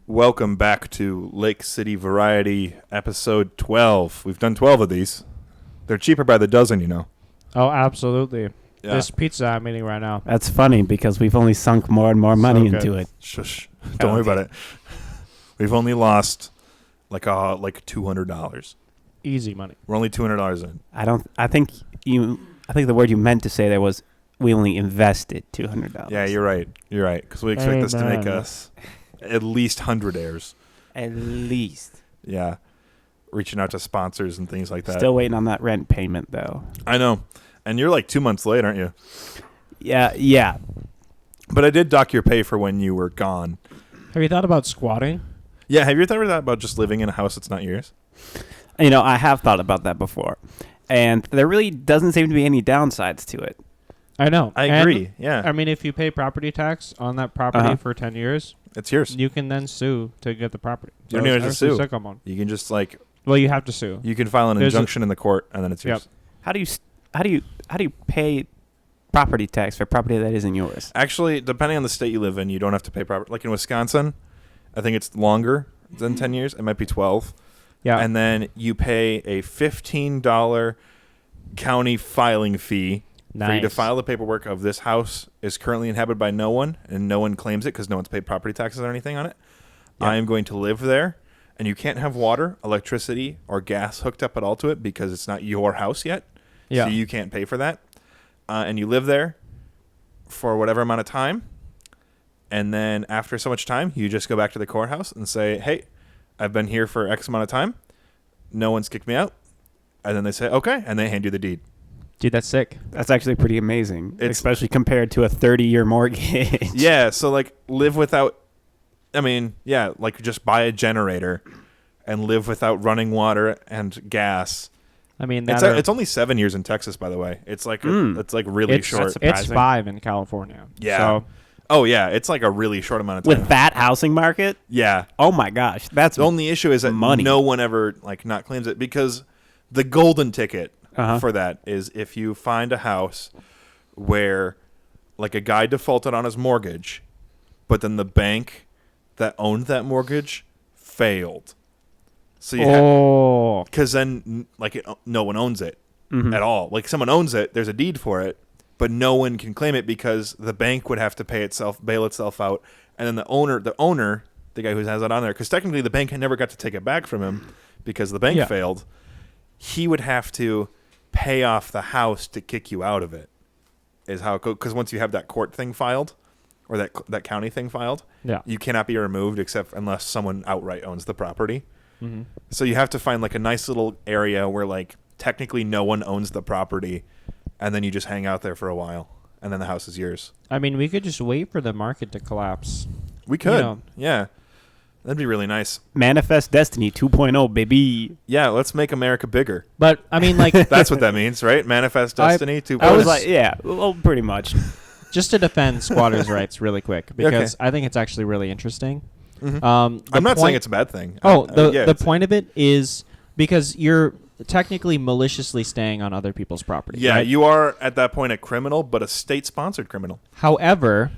Welcome back to Lake City Variety, episode 12. We've done 12 of these. They're cheaper by the dozen, you know. Oh, absolutely. Yeah. This pizza I'm eating right now. That's funny because we've only sunk more and more money into it. Shush. Don't worry about it. We've only lost like $200. Easy money. We're only $200 in. I think the word you meant to say there was we only invested $200. Yeah, you're right. You're right. Because we expect this to make us at least 100 airs. At least. Yeah. Reaching out to sponsors and things like that. Still waiting on that rent payment, though. I know. And you're like 2 months late, aren't you? Yeah. But I did dock your pay for when you were gone. Have you thought about squatting? Yeah, have you ever thought about just living in a house that's not yours? You know, I have thought about that before. And there really doesn't seem to be any downsides to it. I know. I agree, yeah. I mean, if you pay property tax on that property for 10 years, it's yours. You can then sue to get the property. You don't even have to sue. Sycamore. You can just like... Well, you have to sue. You can file an injunction in the court, and then it's yours. Yep. How do you pay property tax for property that isn't yours? Actually, depending on the state you live in, you don't have to pay property. Like in Wisconsin, I think it's longer than 10 years. It might be 12. Yeah. And then you pay a $15 county filing fee for you to file the paperwork of this house is currently inhabited by no one, and no one claims it because no one's paid property taxes or anything on it. Yep. I am going to live there, and you can't have water, electricity, or gas hooked up at all to it because it's not your house yet. Yeah. So you can't pay for that. And you live there for whatever amount of time. And then after so much time, you just go back to the courthouse and say, hey, I've been here for X amount of time. No one's kicked me out. And then they say, okay. And they hand you the deed. Dude, that's sick. That's actually pretty amazing, especially compared to a 30-year mortgage. Yeah. So like live without, like just buy a generator and live without running water and gas. I mean, it's only 7 years in Texas, by the way. It's like it's like really short. It's 5 in California. Yeah. So, it's like a really short amount of time. With that housing market? Yeah. Oh my gosh, that's the only issue is that money. No one ever like not claims it because the golden ticket for that is if you find a house where like a guy defaulted on his mortgage, but then the bank that owned that mortgage failed. So you because then like no one owns it at all. Like someone owns it, there's a deed for it, but no one can claim it because the bank would have to bail itself out, and then the owner, the guy who has it on there, because technically the bank never got to take it back from him because the bank failed. He would have to pay off the house to kick you out of it. Is how it goes. Because once you have that court thing filed, or that county thing filed, you cannot be removed except unless someone outright owns the property. Mm-hmm. So you have to find like a nice little area where like technically no one owns the property, and then you just hang out there for a while, and then the house is yours. I mean, we could just wait for the market to collapse. We could, yeah. That'd be really nice. Manifest Destiny 2.0, baby. Yeah, let's make America bigger. But I mean, like that's what that means, right? Manifest Destiny 2.0. I was like, yeah, well, pretty much. Just to defend squatters' rights really quick, because I think it's actually really interesting. Mm-hmm. I'm not saying it's a bad thing. The point of it is because you're technically maliciously staying on other people's property. Yeah, right? You are at that point a criminal, but a state-sponsored criminal. However,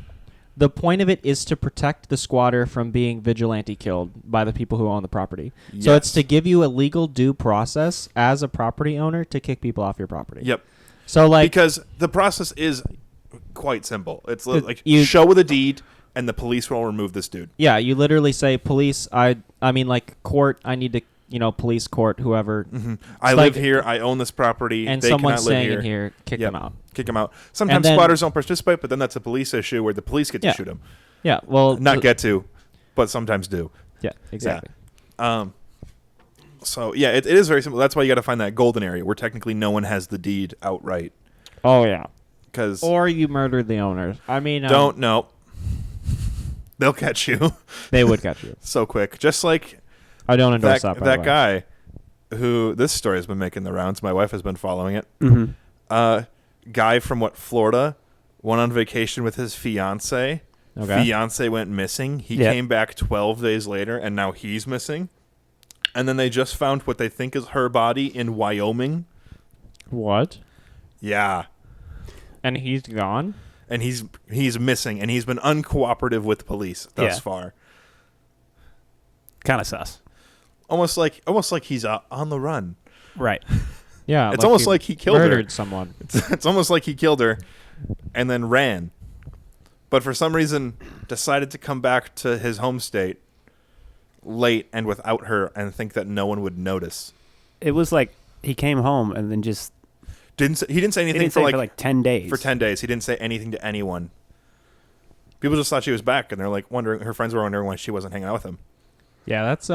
the point of it is to protect the squatter from being vigilante killed by the people who own the property. Yes. So it's to give you a legal due process as a property owner to kick people off your property. Yep. So like because the process is quite simple. It's like you show with a deed, and the police will remove this dude. Yeah, you literally say, police, I mean, like, court, I need to, police, court, whoever. Mm-hmm. I live here, I own this property, and they someone's cannot live staying in here, kick them out. Kick them out. Sometimes squatters don't participate, but then that's a police issue where the police get to shoot them. Yeah, well. Not get to, but sometimes do. Yeah, exactly. Yeah. So, yeah, it is very simple. That's why you got to find that golden area where technically no one has the deed outright. Oh, yeah. Or you murdered the owners. I mean. Don't know. They'll catch you. They would catch you. So quick. Just like I don't endorse that guy who, this story has been making the rounds. My wife has been following it. Mm-hmm. Guy from Florida went on vacation with his fiance. Okay. Fiance went missing. He came back 12 days later, and now he's missing. And then they just found what they think is her body in Wyoming. What? Yeah. And he's gone? And he's missing, and he's been uncooperative with police thus far. kind of sus. Almost like he's on the run. Right. Yeah, It's almost like he killed her. murdered someone. It's almost like he killed her and then ran. But for some reason decided to come back to his home state late and without her and think that no one would notice. It was like he came home and then just He didn't say anything for like 10 days. For 10 days. He didn't say anything to anyone. People just thought she was back, and they're like wondering. Her friends were wondering why she wasn't hanging out with him. Yeah, that's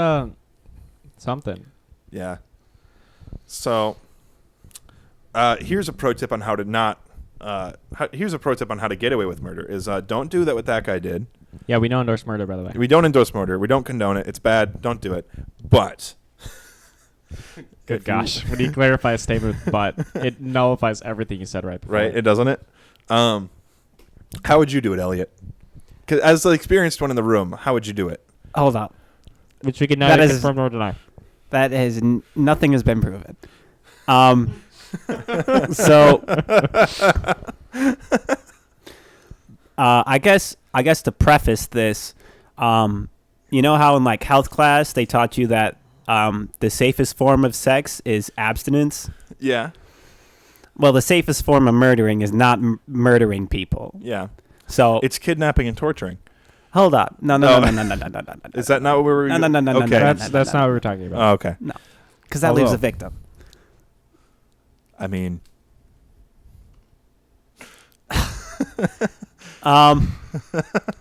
something. Yeah. So, here's a pro tip on how to not. Here's a pro tip on how to get away with murder: is don't do that what that guy did. Yeah, we don't endorse murder, by the way. We don't endorse murder. We don't condone it. It's bad. Don't do it. But. Good gosh. When you clarify a statement with but, it nullifies everything you said right before. Right? It doesn't it? How would you do it, Elliot? 'Cause as the experienced one in the room, how would you do it? Hold on. Which we can neither confirm nor deny. That has nothing has been proven. So I guess to preface this, you know how in like health class they taught you that the safest form of sex is abstinence? Yeah. Well, the safest form of murdering is not murdering people. Yeah. So It's kidnapping and torturing. hold on. No. Is that not what we were? No. Okay. That's not what we're talking about. Oh, okay. No, because that leaves Although- a victim. I mean,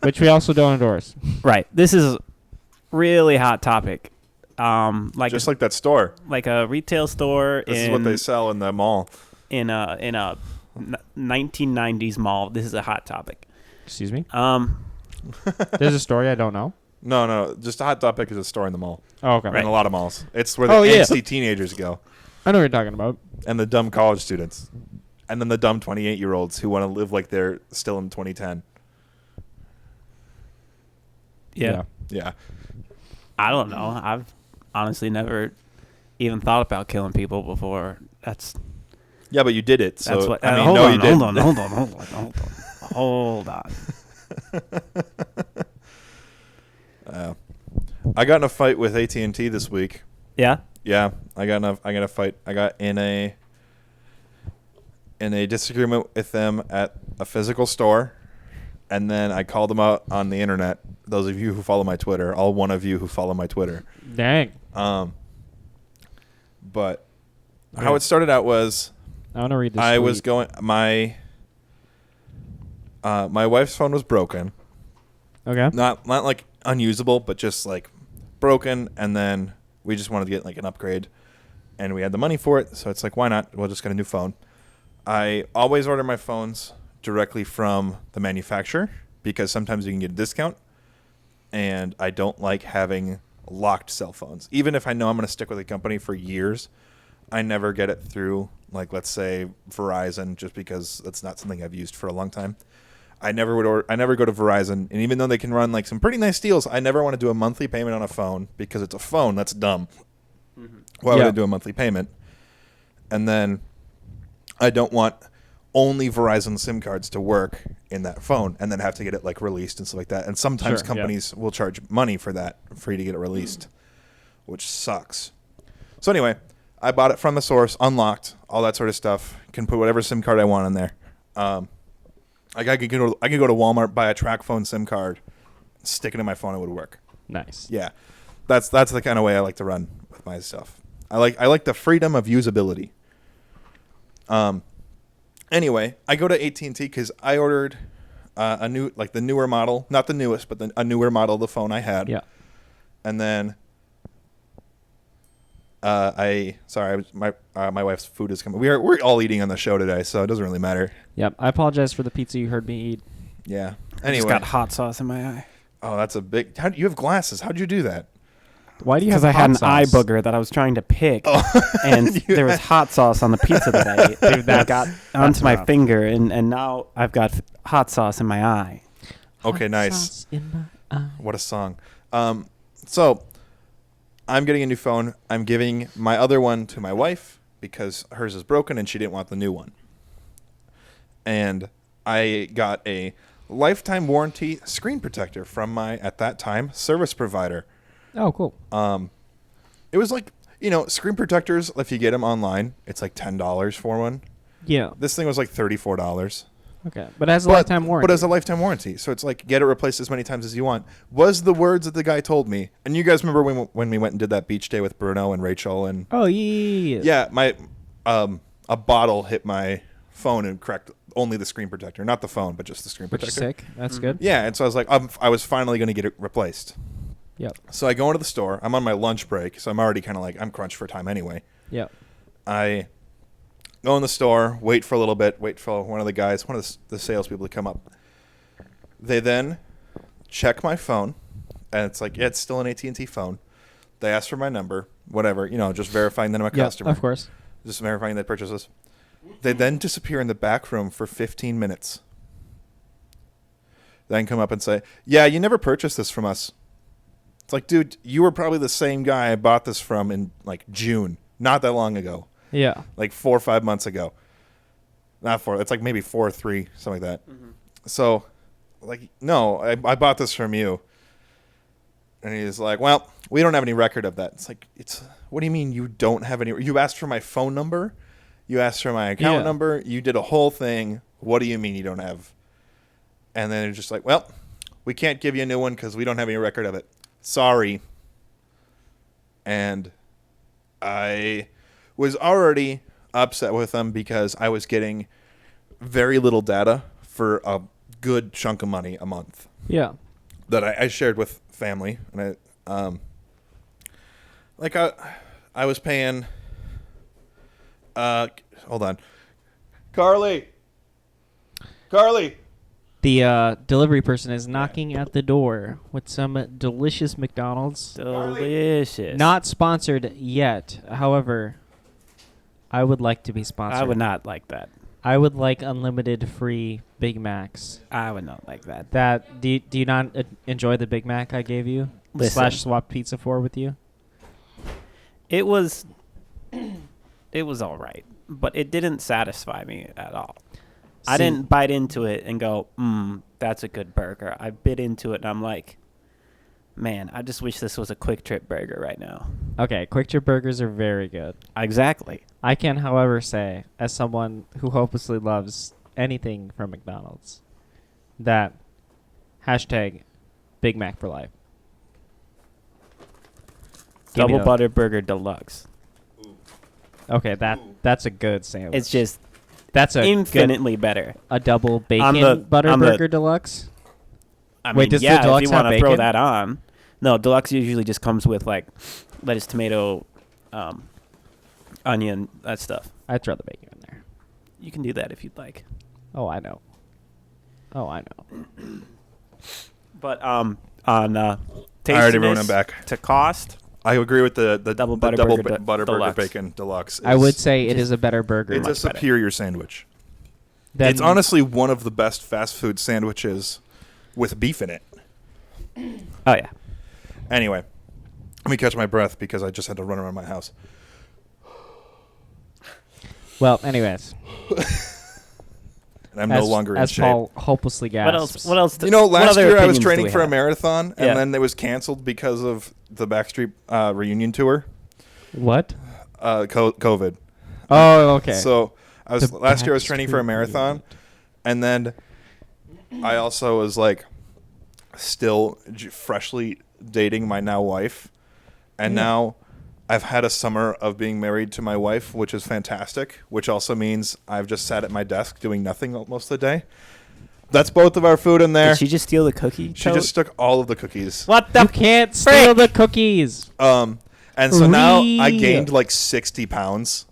Which we also don't endorse. Right. This is really hot topic. Like just like that store. like a retail store This in is what they sell in the mall. in a 1990s mall. This is a hot topic. Excuse me? Um, There's a story I don't know. No. Just a hot topic is a store in the mall. Oh, okay. In a lot of malls. It's where Oh, the yeah. angsty teenagers go. I know what you're talking about. And the dumb college students. And then the dumb 28-year-olds who want to live like they're still in 2010. yeah. Yeah. I don't know. I've honestly never even thought about killing people before. That's Yeah, but you did it. So what. I mean, hold no, on, you didn't. hold on. I got in a fight with AT&T this week. Yeah. Yeah, I got a fight. I got in a disagreement with them at a physical store, and then I called them out on the internet. Those of you who follow my Twitter, all one of you who follow my Twitter. Dang. But how it started out was I want to read this. I tweet. was going my wife's phone was broken. Okay. Not like unusable, but just like broken, and then we just wanted to get like an upgrade, and we had the money for it, so it's like, why not? We'll just get a new phone. I always order my phones directly from the manufacturer because sometimes you can get a discount, and I don't like having locked cell phones. Even if I know I'm going to stick with a company for years, I never get it through, like, let's say Verizon, just because that's not something I've used for a long time. I never go to Verizon, and even though they can run like some pretty nice deals, I never want to do a monthly payment on a phone because it's a phone. That's dumb. Mm-hmm. Why would I do a monthly payment? And then I don't want only Verizon SIM cards to work in that phone and then have to get it like released and stuff like that. And sometimes companies will charge money for that, for you to get it released, which sucks. So anyway, I bought it from the source, unlocked, all that sort of stuff. Can put whatever SIM card I want in there. I could go to Walmart, buy a track phone SIM card, stick it in my phone, it would work. Nice. Yeah, that's the kind of way I like to run with my stuff. I like the freedom of usability. Anyway, I go to AT&T because I ordered a new, like the newer model, not the newest, but a newer model of the phone I had. Yeah. And then my wife's food is coming. We're all eating on the show today, so it doesn't really matter. Yep. I apologize for the pizza you heard me eat. Yeah. I Anyway, just got hot sauce in my eye. oh, that's a big. You have glasses? How'd you do that? Why do you have Because I had an hot eye sauce? booger that I was trying to pick, and there was hot sauce on the pizza that I ate. Dude, that got onto my rough. finger, and now I've got hot sauce in my eye. Okay, Hot nice. sauce in my eye. What a song. So I'm getting a new phone. I'm giving my other one to my wife because hers is broken and she didn't want the new one. And I got a lifetime warranty screen protector from my, at that time, service provider. Oh, cool. It was like, screen protectors, if you get them online, it's like $10 for one. Yeah. This thing was like $34. Okay. But it has a lifetime warranty. But it has a lifetime warranty. So it's like, get it replaced as many times as you want. Was the words that the guy told me. And you guys remember when we went and did that beach day with Bruno and Rachel and... Oh, yeah. Yeah, my a bottle hit my phone and cracked only the screen protector. Not the phone, but just the screen protector. Which is sick. That's good. Yeah, and so I was like, I was finally going to get it replaced. Yep. So I go into the store. I'm on my lunch break, so I'm already kind of like, I'm crunched for time anyway. Yep. I go in the store, wait for a little bit, wait for one of the salespeople to come up. They then check my phone, and it's like, yeah, it's still an AT&T phone. They ask for my number, whatever, just verifying that I'm a customer. Of course. Just verifying that purchases. They then disappear in the back room for 15 minutes. Then come up and say, yeah, you never purchased this from us. It's like, dude, you were probably the same guy I bought this from in like June, not that long ago. Yeah. Like 4 or 5 months ago. Not 4. It's like maybe 4 or 3, something like that. Mm-hmm. So, like, no, I bought this from you. And he's like, well, we don't have any record of that. It's like, what do you mean you don't have any? You asked for my phone number. You asked for my account number. You did a whole thing. What do you mean you don't have? And then it's just like, well, we can't give you a new one because we don't have any record of it. Sorry. And I was already upset with them because I was getting very little data for a good chunk of money a month. Yeah. That I shared with family. And I was paying... hold on. Carly! The delivery person is knocking at the door with some delicious McDonald's. Delicious. Not sponsored yet. However, I would like to be sponsored. I would not like that. I would like unlimited free Big Macs. I would not like that. Do you not enjoy the Big Mac I gave you? Listen. / swap pizza for with you? It was all right, but it didn't satisfy me at all. I didn't bite into it and go, that's a good burger. I bit into it and I'm like, man, I just wish this was a Quick Trip burger right now. Okay, Quick Trip burgers are very good. Exactly. I can, however, say, as someone who hopelessly loves anything from McDonald's, that #Big Mac for life. Double butter burger deluxe. Okay, that's a good sandwich. It's just that's infinitely better. A double bacon butter burger deluxe. Wait, does the deluxe if you want to throw that on? No, deluxe usually just comes with like lettuce, tomato, onion, that stuff. I'd throw the bacon in there. You can do that if you'd like. Oh, I know. But on tastiness I already ruined them back. To cost. I agree with the double butter burger burger bacon deluxe. I would say it is a better burger. It's a superior sandwich. Then it's honestly one of the best fast food sandwiches with beef in it. Oh, yeah. Anyway, let me catch my breath because I just had to run around my house. Well, anyways. And I'm no longer in shape. As Paul hopelessly gasps. What else? Last year I was training for a marathon, and then it was canceled because of the Backstreet reunion tour. What? COVID. Oh, okay. So last year I was training for a marathon, and then I also was like still freshly dating my now wife, and now I've had a summer of being married to my wife, which is fantastic, which also means I've just sat at my desk doing nothing most of the day. That's both of our food in there. Did she just steal the cookie? She just took all of the cookies. What the? You can't steal the cookies. And so now I gained like 60 pounds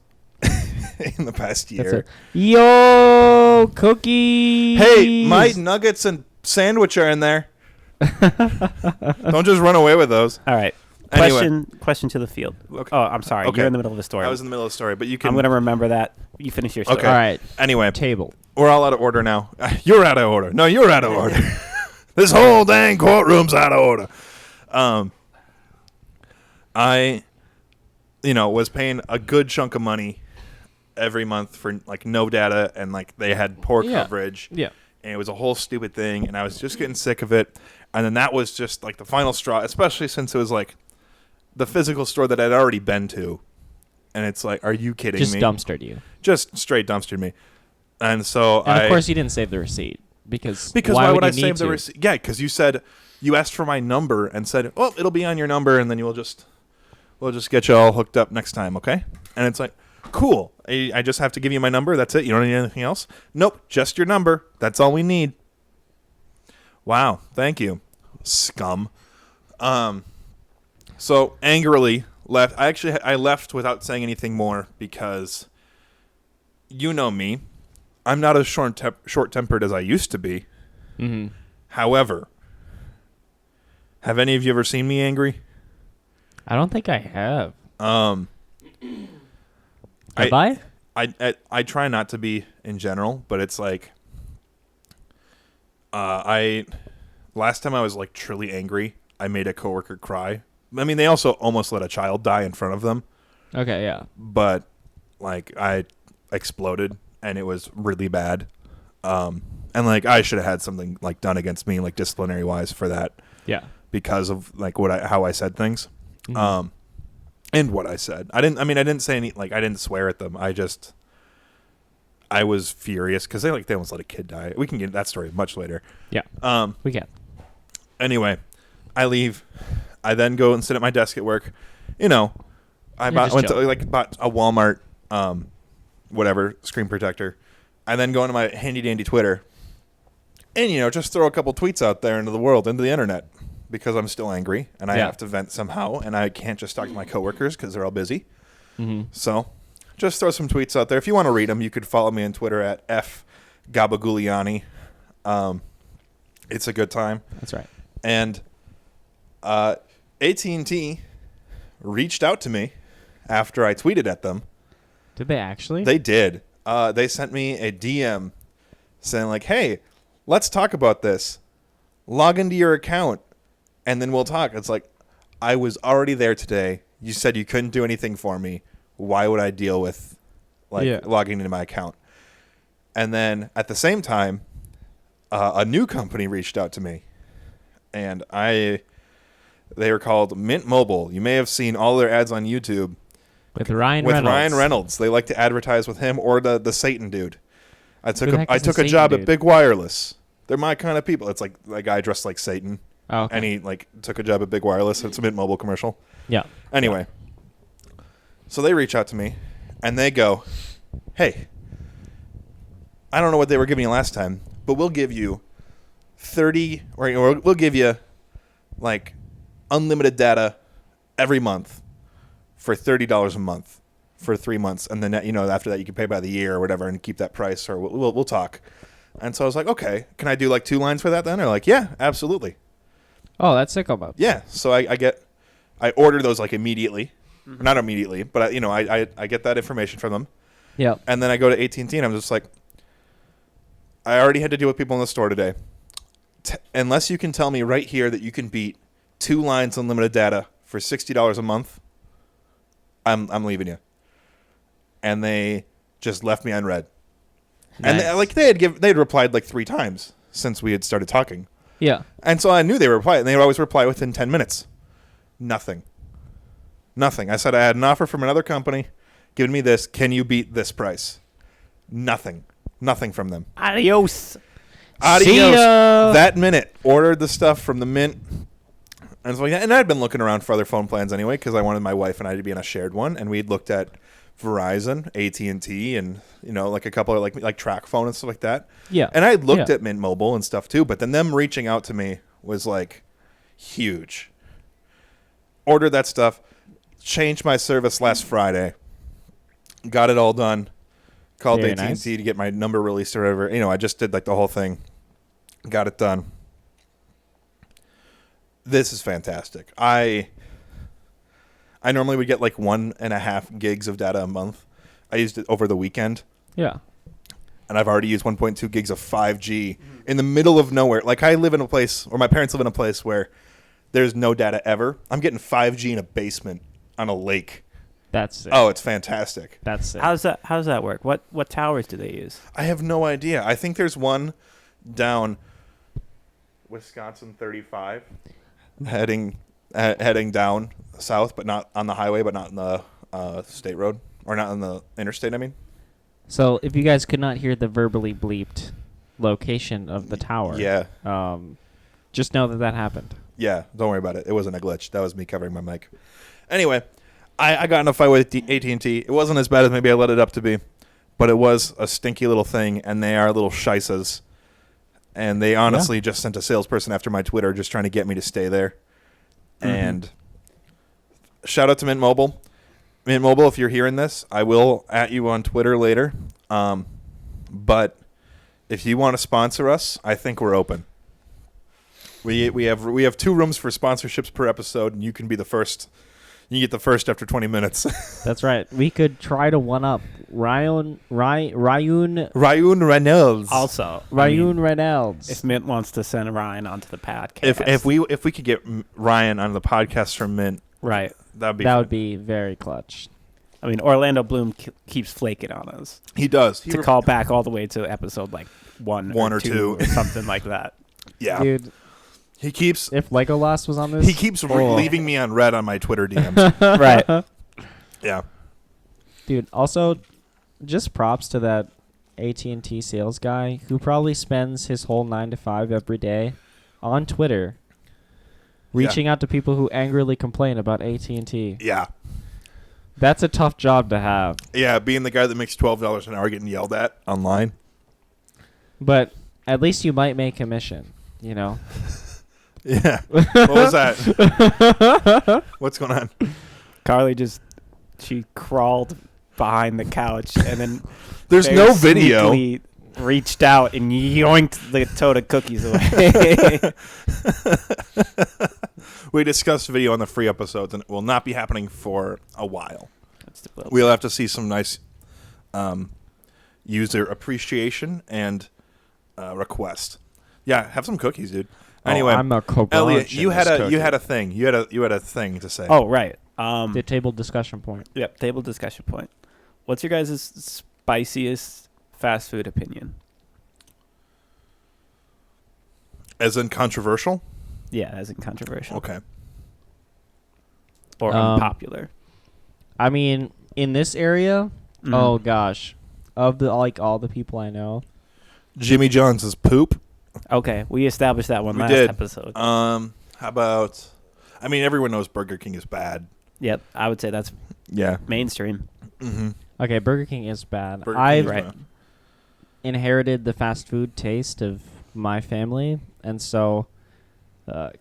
in the past year. Yo, cookies. Hey, my nuggets and sandwich are in there. Don't just run away with those. All right. Anyway. Question to the field. Okay. Oh, I'm sorry. Okay. You're in the middle of the story. I was in the middle of the story, but you can... I'm going to remember that. You finish your story. Okay. All right. Anyway. Table. We're all out of order now. You're out of order. No, you're out of order. This whole dang courtroom's out of order. I, was paying a good chunk of money every month for, like, no data, and, like, they had poor coverage. Yeah. And it was a whole stupid thing, and I was just getting sick of it. And then that was just, like, the final straw, especially since it was, like, the physical store that I'd already been to. And it's like, are you kidding Just me? dumpstered you. Just straight dumpstered me. And so And of course you didn't save the receipt. Because why would I you save the receipt? Yeah, because you asked for my number and said, "Oh, it'll be on your number, and then we'll just get you all hooked up next time, okay?" And it's like, cool. I just have to give you my number. That's it. You don't need anything else. Nope, just your number. That's all we need. Wow, thank you, scum. So angrily left. I left without saying anything more because you know me. I'm not as short-tempered as I used to be. Mm-hmm. However, have any of you ever seen me angry? I don't think I have. Have I? I try not to be in general, but it's like last time I was like truly angry, I made a coworker cry. I mean, they also almost let a child die in front of them. Okay, yeah. But like I exploded and it was really bad. And like I should have had something like done against me, like disciplinary wise, for that. Yeah. Because of like how I said things. Mm-hmm. And what I said. I didn't say any, like I didn't swear at them. I was furious because they almost let a kid die. We can get that story much later. Yeah. We can. Anyway, I leave. I then go and sit at my desk at work. You know, I bought a Walmart whatever screen protector. I then go into my handy dandy Twitter and just throw a couple tweets out there into the world, into the internet, because I'm still angry and I have to vent somehow, and I can't just talk to my coworkers because they're all busy. Mm-hmm. So just throw some tweets out there. If you want to read them, you could follow me on Twitter at fgabaguliani. It's a good time. That's right. And AT&T reached out to me after I tweeted at them. Did they actually? They did. They sent me a DM saying like, "Hey, let's talk about this. Log into your account, and then we'll talk." It's like, I was already there today. You said you couldn't do anything for me. Why would I deal with logging into my account? And then at the same time, a new company reached out to me, and they were called Mint Mobile. You may have seen all their ads on YouTube. With Ryan Reynolds. They like to advertise with him or the Satan dude. I took a job at Big Wireless. They're my kind of people. It's like a guy dressed like Satan. Oh, okay. And he took a job at Big Wireless. It's a Mint Mobile commercial. Yeah. Anyway, so they reach out to me and they go, "Hey, I don't know what they were giving you last time, but we'll give you 30 or we'll give you like unlimited data every month for $30 a month for 3 months, and then after that you can pay by the year or whatever and keep that price, or we'll talk." And so I was like, "Okay, can I do like 2 lines for that then?" They're like, "Yeah, absolutely." Oh, that's sicko mode. Yeah, so I order those like immediately, not immediately, but I get that information from them. Yeah. And then I go to AT&T and I'm just like, I already had to deal with people in the store today. Unless you can tell me right here that you can beat 2 lines unlimited data for $60 a month, I'm leaving you. And they just left me unread. Nice. And they'd replied like 3 times since we had started talking. Yeah. And so I knew they would reply, and they would always reply within 10 minutes. Nothing. I said I had an offer from another company, giving me this. Can you beat this price? Nothing from them. Adios. See ya. That minute, ordered the stuff from the Mint. And so and I'd been looking around for other phone plans anyway, because I wanted my wife and I to be on a shared one, and we'd looked at Verizon, AT&T, and like a couple of like track phone and stuff like that. Yeah. And I looked at Mint Mobile and stuff too, but then them reaching out to me was like huge. Ordered that stuff, changed my service last Friday, got it all done, called Very AT&T nice. to get my number released or whatever. I just did like the whole thing, got it done. This is fantastic. I normally would get like 1.5 gigs of data a month. I used it over the weekend. Yeah. And I've already used 1.2 gigs of 5G in the middle of nowhere. Like I live in a place, or my parents live in a place where there's no data ever. I'm getting 5G in a basement on a lake. That's sick. Oh, it's fantastic. That's sick. How's that work? What towers do they use? I have no idea. I think there's one down Wisconsin 35 heading down south, but not on the highway, but not on the state road, or not on the interstate, I mean. So if you guys could not hear the verbally bleeped location of the tower, just know that happened. Yeah, don't worry about it. It wasn't a glitch. That was me covering my mic. Anyway, I got in a fight with AT&T. It wasn't as bad as maybe I let it up to be, but it was a stinky little thing, and they are little shysas. And they honestly just sent a salesperson after my Twitter just trying to get me to stay there. Mm-hmm. And shout out to Mint Mobile. Mint Mobile, if you're hearing this, I will at you on Twitter later. But if you want to sponsor us, I think we're open. We have 2 rooms for sponsorships per episode, and you can be the first. You get the first after 20 minutes. That's right. We could try to one-up Ryan Reynolds. Also, Ryan Reynolds. If Mint wants to send Ryan onto the podcast. If we could get Ryan on the podcast from Mint, right, that would be very clutch. I mean, Orlando Bloom keeps flaking on us. He does. To call back all the way to episode like one or two or something like that. Yeah, dude. He keeps. If Legolas was on this, he keeps leaving me on red on my Twitter DMs. Right. Yeah. Dude. Also, just props to that AT&T sales guy who probably spends his whole 9 to 5 every day on Twitter, reaching out to people who angrily complain about AT&T. Yeah. That's a tough job to have. Yeah, being the guy that makes $12 an hour getting yelled at online. But at least you might make commission, you know. Yeah. What was that? What's going on? Carly she crawled behind the couch and then there's no video. Reached out and yoinked the tote of cookies away. We discussed video on the free episodes, and it will not be happening for a while. We'll have to see some nice user appreciation and request. Yeah, have some cookies, dude. Anyway, I'm a Elliot, you had a thing. You had a thing to say. Oh, right. The table discussion point. Yep, table discussion point. What's your guys' spiciest fast food opinion? As in controversial? Yeah, as in controversial. Okay. Or unpopular. I mean, in this area, oh gosh, of the all the people I know, Jimmy John's is poop. Okay, we established that one last episode. How about? I mean, everyone knows Burger King is bad. Yep, I would say that's mainstream. Mm-hmm. Okay, Burger King is bad. I've inherited the fast food taste of my family, and so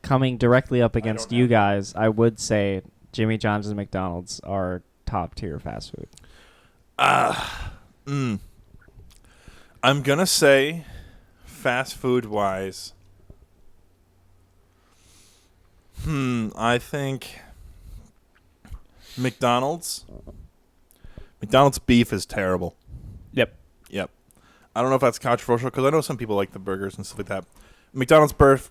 coming directly up against you guys, I would say Jimmy John's and McDonald's are top tier fast food. I'm gonna say, fast food wise, I think McDonald's beef is terrible. Yep. I don't know if that's controversial because I know some people like the burgers and stuff like that. McDonald's barf.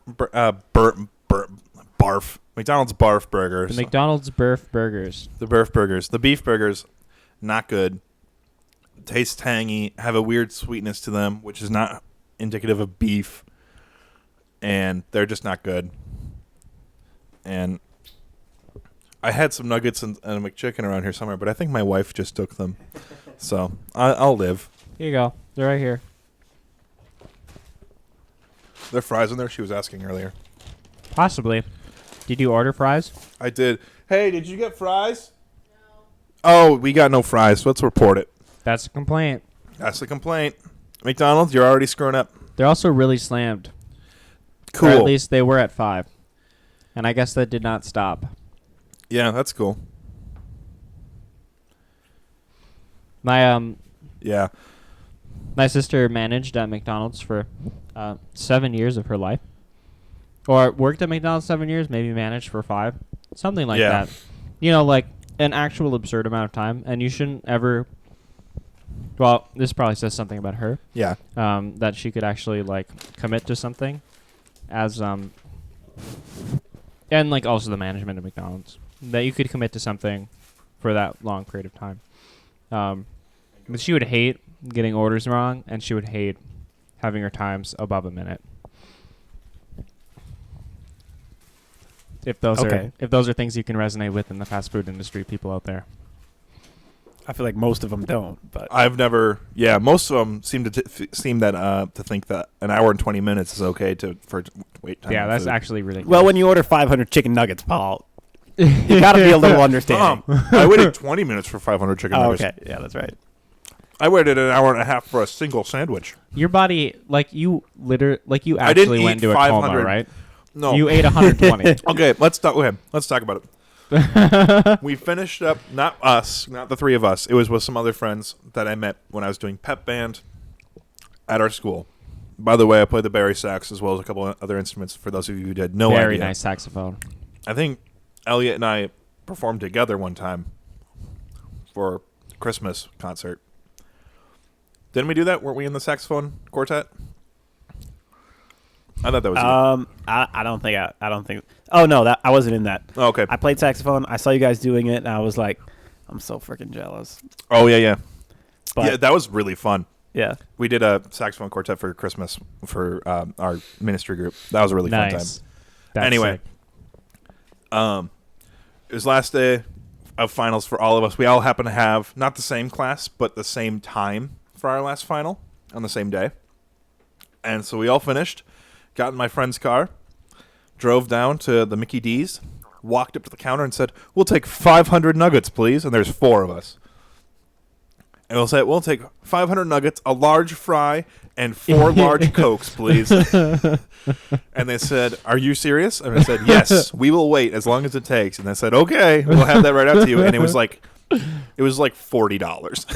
McDonald's barf burgers. The McDonald's barf burgers. The barf burgers. The beef burgers, not good. Taste tangy, have a weird sweetness to them, which is not indicative of beef. And they're just not good. And I had some nuggets and a McChicken around here somewhere, but I think my wife just took them. So I'll live. Here you go. They're right here. There fries in there? She was asking earlier. Possibly. Did you order fries? I did. Hey, did you get fries? No. Oh, we got no fries. So let's report it. That's a complaint. That's the complaint. McDonald's, you're already screwing up. They're also really slammed. Cool. Or at least they were at 5. And I guess that did not stop. Yeah, that's cool. My Yeah. My sister managed at McDonald's for 7 years of her life. Or worked at McDonald's 7 years, maybe managed for 5. Something like that. You know, like an actual absurd amount of time. And you shouldn't ever... Well, this probably says something about her. Yeah. That she could actually, like, commit to something as... And, like, also the management of McDonald's. That you could commit to something for that long period of time. But she would hate getting orders wrong, and she would hate having her times above a minute. If those are things you can resonate with in the fast food industry, people out there. I feel like most of them don't, but I've never. Yeah, most of them seem to think that an hour and 20 minutes is okay for wait time. Yeah, that's food. actually ridiculous. well, when you order 500 chicken nuggets, Paul, you got to be a little understanding. I waited 20 minutes for 500 chicken nuggets. Okay, yeah, that's right. I waited an hour and a half for a single sandwich. Your body, you actually I didn't went eat into a 500. coma, right? No. You ate 120. Okay, let's talk about it. We finished up, not the three of us. It was with some other friends that I met when I was doing pep band at our school. By the way, I played the bari sax as well as a couple of other instruments for those of you who had no idea. Very nice saxophone. I think Elliot and I performed together one time for a Christmas concert. Didn't we do that? Weren't we in the saxophone quartet? I thought that was you. I don't think. Oh no, I wasn't in that. Oh, okay. I played saxophone. I saw you guys doing it, and I was like, I'm so freaking jealous. Oh yeah. But Yeah, that was really fun. yeah. We did a saxophone quartet for Christmas for our ministry group. That was a really fun time. That's Anyway, sick. it was last day of finals for all of us. We all happened to have not the same class, but the same time for our last final on the same day. And so we all finished, got in my friend's car, drove down to the Mickey D's, walked up to the counter and said, "We'll take 500 nuggets, please." And there's 4 of us. And we'll take 500 nuggets, a large fry, and 4 large Cokes, please. And they said, "Are you serious?" And I said, "Yes, we will wait as long as it takes." And they said, "Okay, we'll have that right out to you." And it was like $40.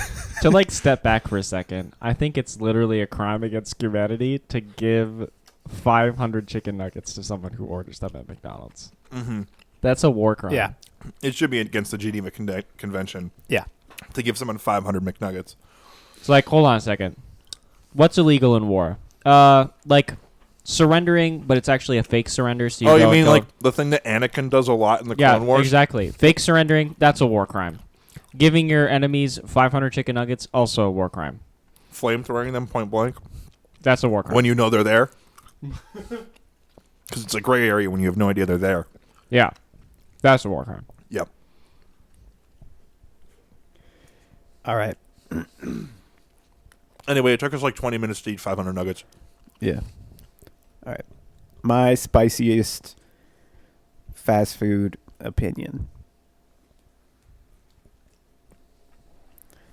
To step back for a second, I think it's literally a crime against humanity to give 500 chicken nuggets to someone who orders them at McDonald's. Mm-hmm. That's a war crime. Yeah. It should be against the Geneva Convention. Yeah. To give someone 500 McNuggets. It's hold on a second. What's illegal in war? Surrendering, but it's actually a fake surrender. So you mean like the thing that Anakin does a lot in the Clone Wars? Yeah, exactly. Fake surrendering, that's a war crime. Giving your enemies 500 chicken nuggets, also a war crime. Flamethrowing them point blank? That's a war crime. When you know they're there? Because it's a gray area when you have no idea they're there. Yeah. That's a war crime. Yep. All right. Anyway, it took us 20 minutes to eat 500 nuggets. Yeah. All right. My spiciest fast food opinion.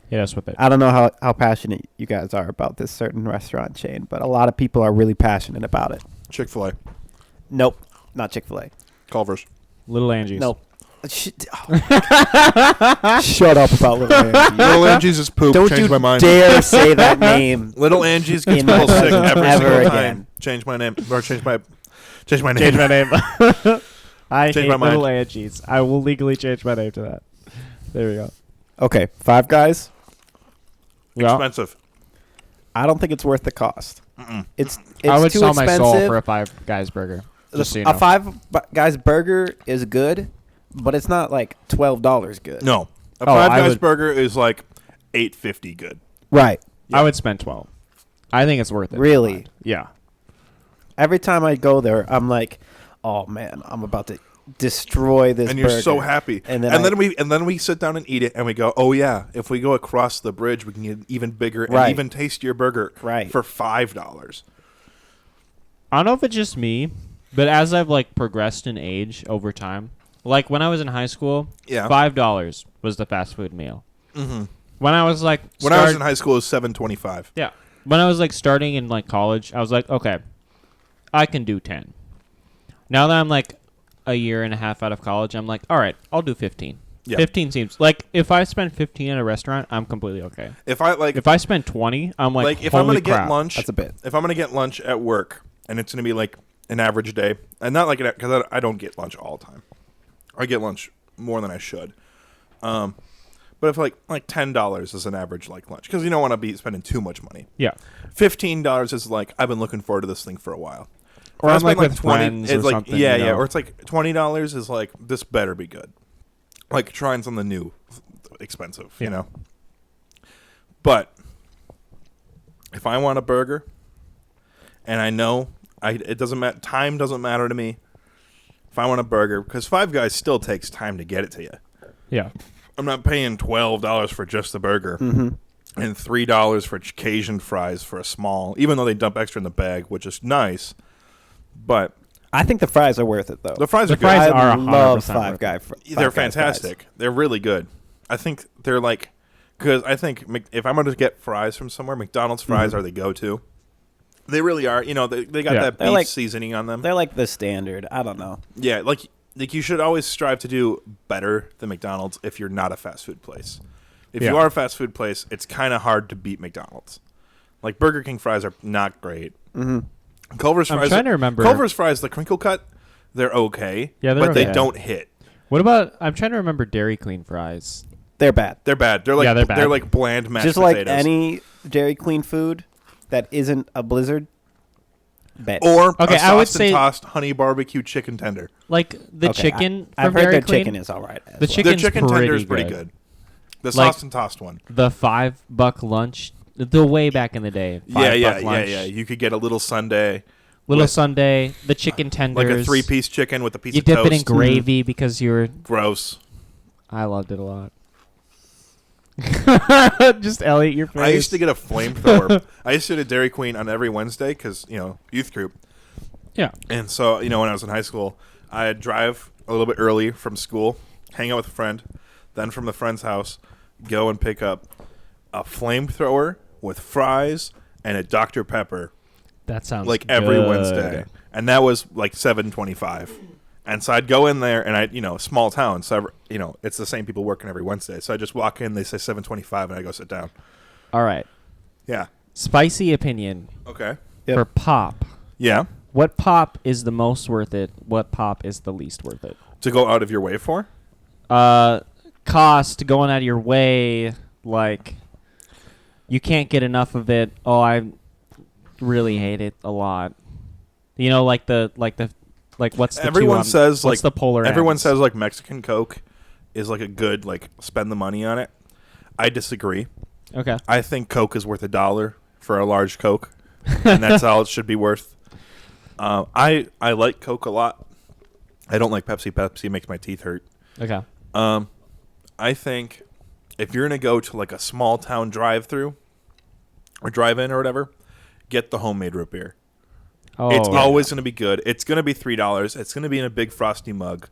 Hit us with it. I don't know how passionate you guys are about this certain restaurant chain, but a lot of people are really passionate about it. Chick-fil-A. Nope. Not Chick-fil-A. Culver's. Little Angie's. Nope. Shut up about Little Angie's. Little Angie's is poop. Don't Changed you my mind. dare say that name. Little Angie's gets In my people sick presence every ever single again. time. Change my name. Or change my name. Change my name. I Change hate my mind. Little Angie's. I will legally change my name to that. There we go. Okay, Five Guys. Yeah. Expensive. I don't think it's worth the cost. Mm-mm. It's I would too sell expensive. my soul for a Five Guys burger. Just so you know. A Five Guys burger is good, but it's not $12 good. No. A Oh, Five I Guys would- burger is $8.50 good. Right. Yeah. I would spend 12. I think it's worth it. Really? Yeah. Every time I go there, I'm like, oh man, I'm about to destroy this And you're burger. so happy. And And then then we sit down and eat it and we go, "Oh yeah, if we go across the bridge, we can get an even bigger and Right. even tastier burger Right. for $5." I don't know if it's just me, but as I've progressed in age over time, when I was in high school, Yeah. $5 was the fast food meal. Mm-hmm. When I was When I was in high school, it was $7.25. yeah, when I was starting in college, I was like, okay, I can do 10. Now that I'm a year and a half out of college, I'm like, all right, I'll do 15. Yeah. 15 seems if I spend 15 at a restaurant, I'm completely okay. If I If I spend 20, I'm if I'm holy gonna crap. get lunch, That's a bit. If I'm gonna get lunch at work, and it's gonna be an average day, and not because I don't get lunch all the time. I get lunch more than I should. But if $10 is an average lunch, because you don't want to be spending too much money. Yeah. $15 is I've been looking forward to this thing for a while. Or If I I'm spend, with friends it's or something. Yeah, you yeah. know. Or it's $20 is this better be good. Trying something new, expensive, you know. But if I want a burger, and I know it doesn't matter, time doesn't matter to me. if I want a burger, because Five Guys still takes time to get it to you. Yeah. I'm not paying $12 for just the burger and $3 for Cajun fries for a small, even though they dump extra in the bag, which is nice. But I think the fries are worth it, though. the fries are good. fries I are love 100% Five worth Guys. They're fantastic. They're really good. I think they're like, because I think if I'm going to get fries from somewhere, McDonald's fries are the go-to. They really are. You know, they got that beef seasoning on them. They're like the standard. I don't know. Yeah, like you should always strive to do better than McDonald's if you're not a fast food place. If you are a fast food place, it's kind of hard to beat McDonald's. Like Burger King fries are not great. Culver's fries. I'm trying to remember. Culver's fries, the crinkle cut, they're okay. Yeah, but okay. they don't hit. What about? I'm trying to remember Dairy Queen fries. They're bad. They're bad. They're like they're bad. They're like bland mashed Just potatoes. like any Dairy Queen food that isn't a Blizzard. Bad. Or Okay, a I would sauced say- and tossed honey barbecue chicken tender. Like the Okay, chicken I've from heard Dairy their Queen. chicken is all right. The chicken- Their Chicken's chicken tender is pretty pretty good. good. The Like- sauced and tossed one. The $5 lunch. The way back in the day. $5 lunch. Yeah. You could get a little sundae, Little with- sundae, the chicken tenders. like a 3-piece chicken with a piece You of dip toast. it in gravy because you're. Gross. I loved it a lot. Just Elliot, your face. I used to get a flamethrower. I used to go to Dairy Queen on every Wednesday because, youth group. Yeah. And so, when I was in high school, I'd drive a little bit early from school, hang out with a friend, then from the friend's house, go and pick up a flamethrower with fries and a Dr. Pepper That sounds like every good. Wednesday. And that was like $7.25. And so I'd go in there and small town. So, it's the same people working every Wednesday. So I just walk in, they say $7.25 and I go sit down. All right. Yeah. Spicy opinion Okay. Yep. for pop. Yeah. What pop is the most worth it? What pop is the least worth it? To go out of your way for? Cost, going out of your way, like you can't get enough of it. Oh, I really hate it a lot. Like what's the Everyone says what's the polar everyone ends? says like Mexican Coke is like a good spend the money on it. I disagree. Okay. I think Coke is worth $1 for a large Coke, and that's all it should be worth. I like Coke a lot. I don't like Pepsi. Pepsi makes my teeth hurt. Okay. I think if you're gonna go to like a small town drive-through or drive-in or whatever, get the homemade root beer. Oh, It's always going to be good. It's going to be $3. It's going to be in a big frosty mug.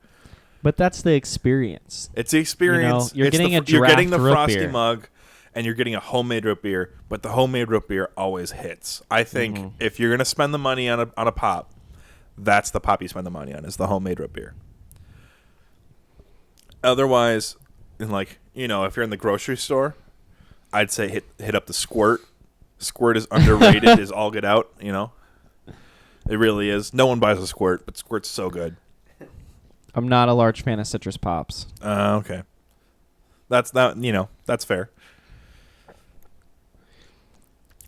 But that's the experience. It's the experience. You're It's getting a you're getting the draft root frosty beer. mug, and you're getting a homemade root beer. But the homemade root beer always hits. I think if you're going to spend the money on a pop, that's the pop you spend the money on is the homemade root beer. Otherwise, if you're in the grocery store, I'd say hit up the Squirt. Squirt is underrated. Is all get out. It really is. No one buys a Squirt, but Squirt's so good. I'm not a large fan of citrus pops. Okay. That's fair.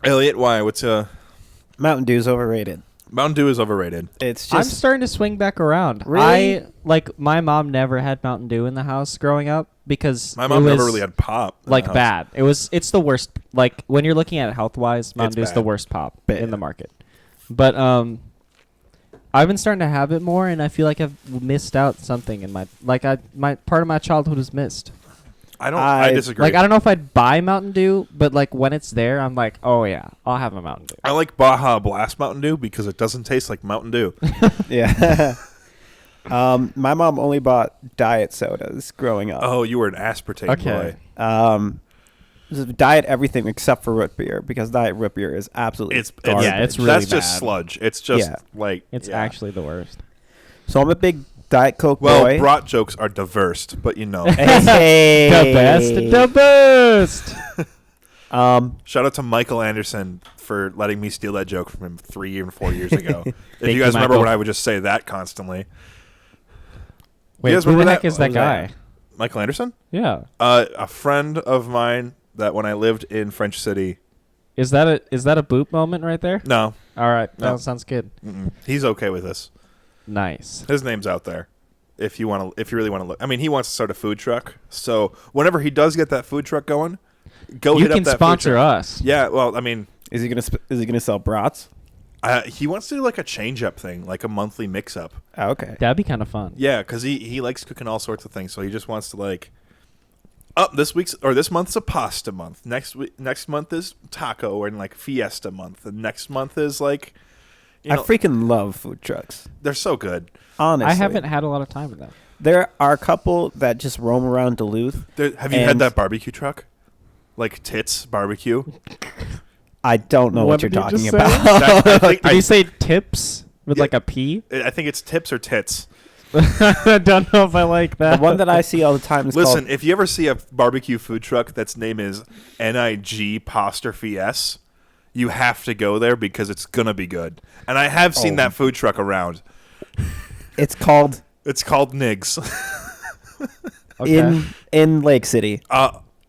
Elliot, why? What's Mountain Dew's overrated. Mountain Dew is overrated. It's I'm just starting to swing back around. Really? My mom never had Mountain Dew in the house growing up because My mom it never was, really had pop. in the house. bad. It's the worst. Like when you're looking at it health wise, Mountain It's Dew's bad. the worst pop Bad. in the market. But I've been starting to have it more, and I feel like I've missed out something in my my part of my childhood was missed. I disagree. I don't know if I'd buy Mountain Dew, but when it's there, I'm like, oh yeah, I'll have a Mountain Dew. I like Baja Blast Mountain Dew because it doesn't taste like Mountain Dew. yeah. My mom only bought diet sodas growing up. Oh, you were an aspartame Okay. boy. Just diet everything except for root beer because diet root beer is absolutely garbage. Yeah, it's really that's just bad. sludge. It's just It's yeah. actually the worst. So I'm a big Diet Coke Well, boy. brat jokes are diverse, but Hey. The best. Shout out to Michael Anderson for letting me steal that joke from him 3 and 4 years ago. If Thank you guys you, remember Michael. when I would just say that constantly. Wait, You guys who the remember heck that? is that What was guy? Michael Anderson? Yeah. A friend of mine that when I lived in French City. Is that a boop moment right there? No, All right. No. That sounds good. he's okay with this. Nice. His name's out there. If you really want to look, I mean, he wants to start a food truck. So whenever he does get that food truck going, go You hit up can that food sponsor truck. us. Yeah, well, I mean, Is he gonna sell brats? He wants to do like a change-up thing, like a monthly mix-up. Oh, okay. That'd be kind of fun. Yeah, because he likes cooking all sorts of things, so he just wants to like. This month's a pasta month. Next month is taco and like fiesta month. And next month is like, I freaking love food trucks. They're so good. Honestly, I haven't had a lot of time with them. There are a couple that just roam around Duluth. Have you had that barbecue truck, like Tits Barbecue? I don't know what you're did you talking just about. Did you say tips with like a P? I think it's Tips or Tits. I don't know if I like that. The one that I see all the time is Listen, called... if you ever see a barbecue food truck that's name is NIG''S, you have to go there because it's gonna be good. And I have seen that food truck around. It's called Nigs. Okay. in Lake City.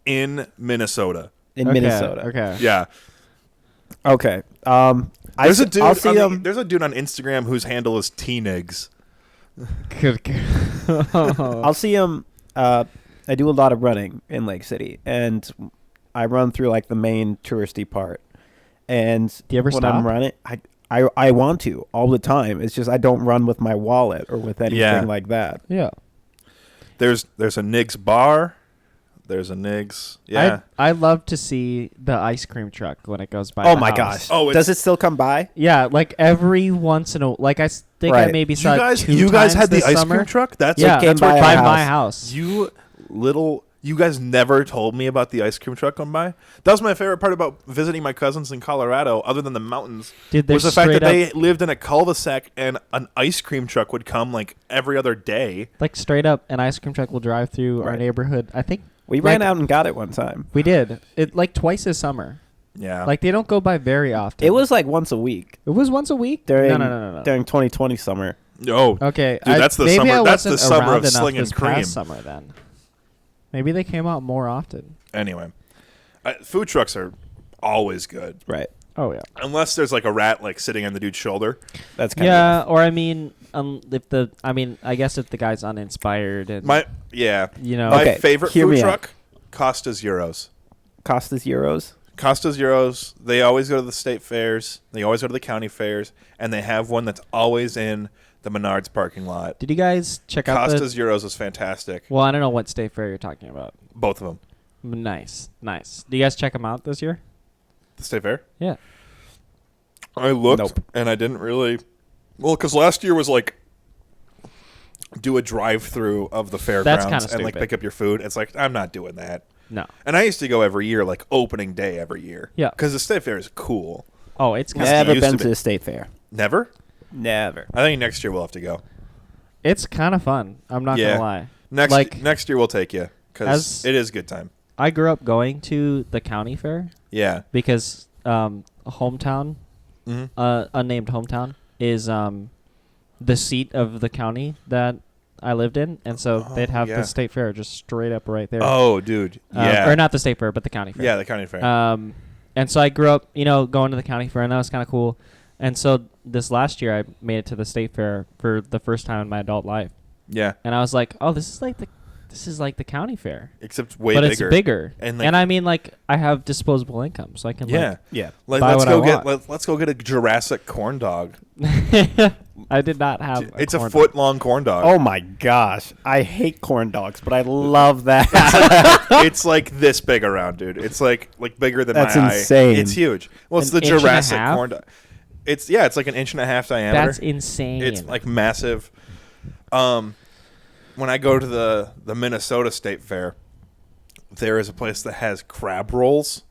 In Minnesota. In Minnesota. Okay. Yeah. Okay. There's a dude. I'll see him. There's a dude on Instagram whose handle is T-Nigs. I'll see him. I do a lot of running in Lake City, and I run through like the main touristy part. And do you ever when stop? I'm running, I want to all the time. It's just I don't run with my wallet or with anything like that. Yeah. There's a Nigs bar. There's a Nigs. Yeah. I love to see the ice cream truck when it goes by. Oh the my house. gosh! Oh, does it still come by? Yeah, like every once in a think I Right. maybe saw you guys had the this ice summer. cream truck? That's Yeah, came that's by where our by house. my house. You guys never told me about the ice cream truck going by. That was my favorite part about visiting my cousins in Colorado, other than the mountains, Dude, was the fact that straight they lived in a cul-de-sac and an ice cream truck would come like every other day. Like straight up, an ice cream truck will drive through our Right. neighborhood. I think We ran out and got it one time. we did it like twice this summer. Yeah. Like they don't go by very often. It was like once a week It was once a week. during No. during 2020 summer. Oh, Okay, dude, that's the maybe summer. I That's the wasn't summer around of enough Sling and this Cream. past summer then. Maybe they came out more often. Anyway, food trucks are always good, Right. Oh yeah. unless there's like a rat like sitting on the dude's shoulder. That's kind Yeah, or I mean, I guess if the guy's uninspired and My Okay, favorite hear food me out. truck, Costa's Euros. Costa's Euros. Costa's Euros. They always go to the state fairs. They always go to the county fairs, and they have one that's always in the Menards parking lot. did you guys check out Costa's Euros is fantastic. Well, I don't know what state fair you're talking about. Both of them. Nice. Do you guys check them out this year? The state fair. Yeah. I looked Nope. and I didn't really. Well, because last year was like do a drive-through of the fairgrounds kinda and like stupid. pick up your food. It's like I'm not doing that. No. And I used to go every year, like opening day every year. Yeah. Because the state fair is cool. Oh, it's kind Never used to been be. to the state fair. Never. Never. I think next year we'll have to go. it's kind of fun. I'm not Yeah. gonna lie. Next year we'll take you because As- it is good time. I grew up going to the county fair Yeah. because hometown, Mm-hmm. unnamed hometown, is the seat of the county that I lived in, and so they'd have yeah. the state fair just straight up right there. Oh, dude. Yeah. Or not the state fair, but the county fair. Yeah, the county fair. And so I grew up, going to the county fair, and that was kind of cool. And so this last year, I made it to the state fair for the first time in my adult life, yeah. and I was like, "Oh, this is like the county fair, Except way but bigger. it's bigger." And, And, like- I mean, like, I have disposable income, so I can. Yeah. Yeah. buy let's what go I get want. let's go get a Jurassic corn dog. Like, I did not have. It's a corn foot long corn dog. Oh my gosh. I hate corn dogs, but I love that. It's like this big around, dude. It's like bigger than That's my insane. eye. It's huge. Well, it's An the inch and a Jurassic half? corn dog. It's like an 1.5 inch diameter. That's insane. It's like massive. When I go to the Minnesota State Fair, there is a place that has crab rolls.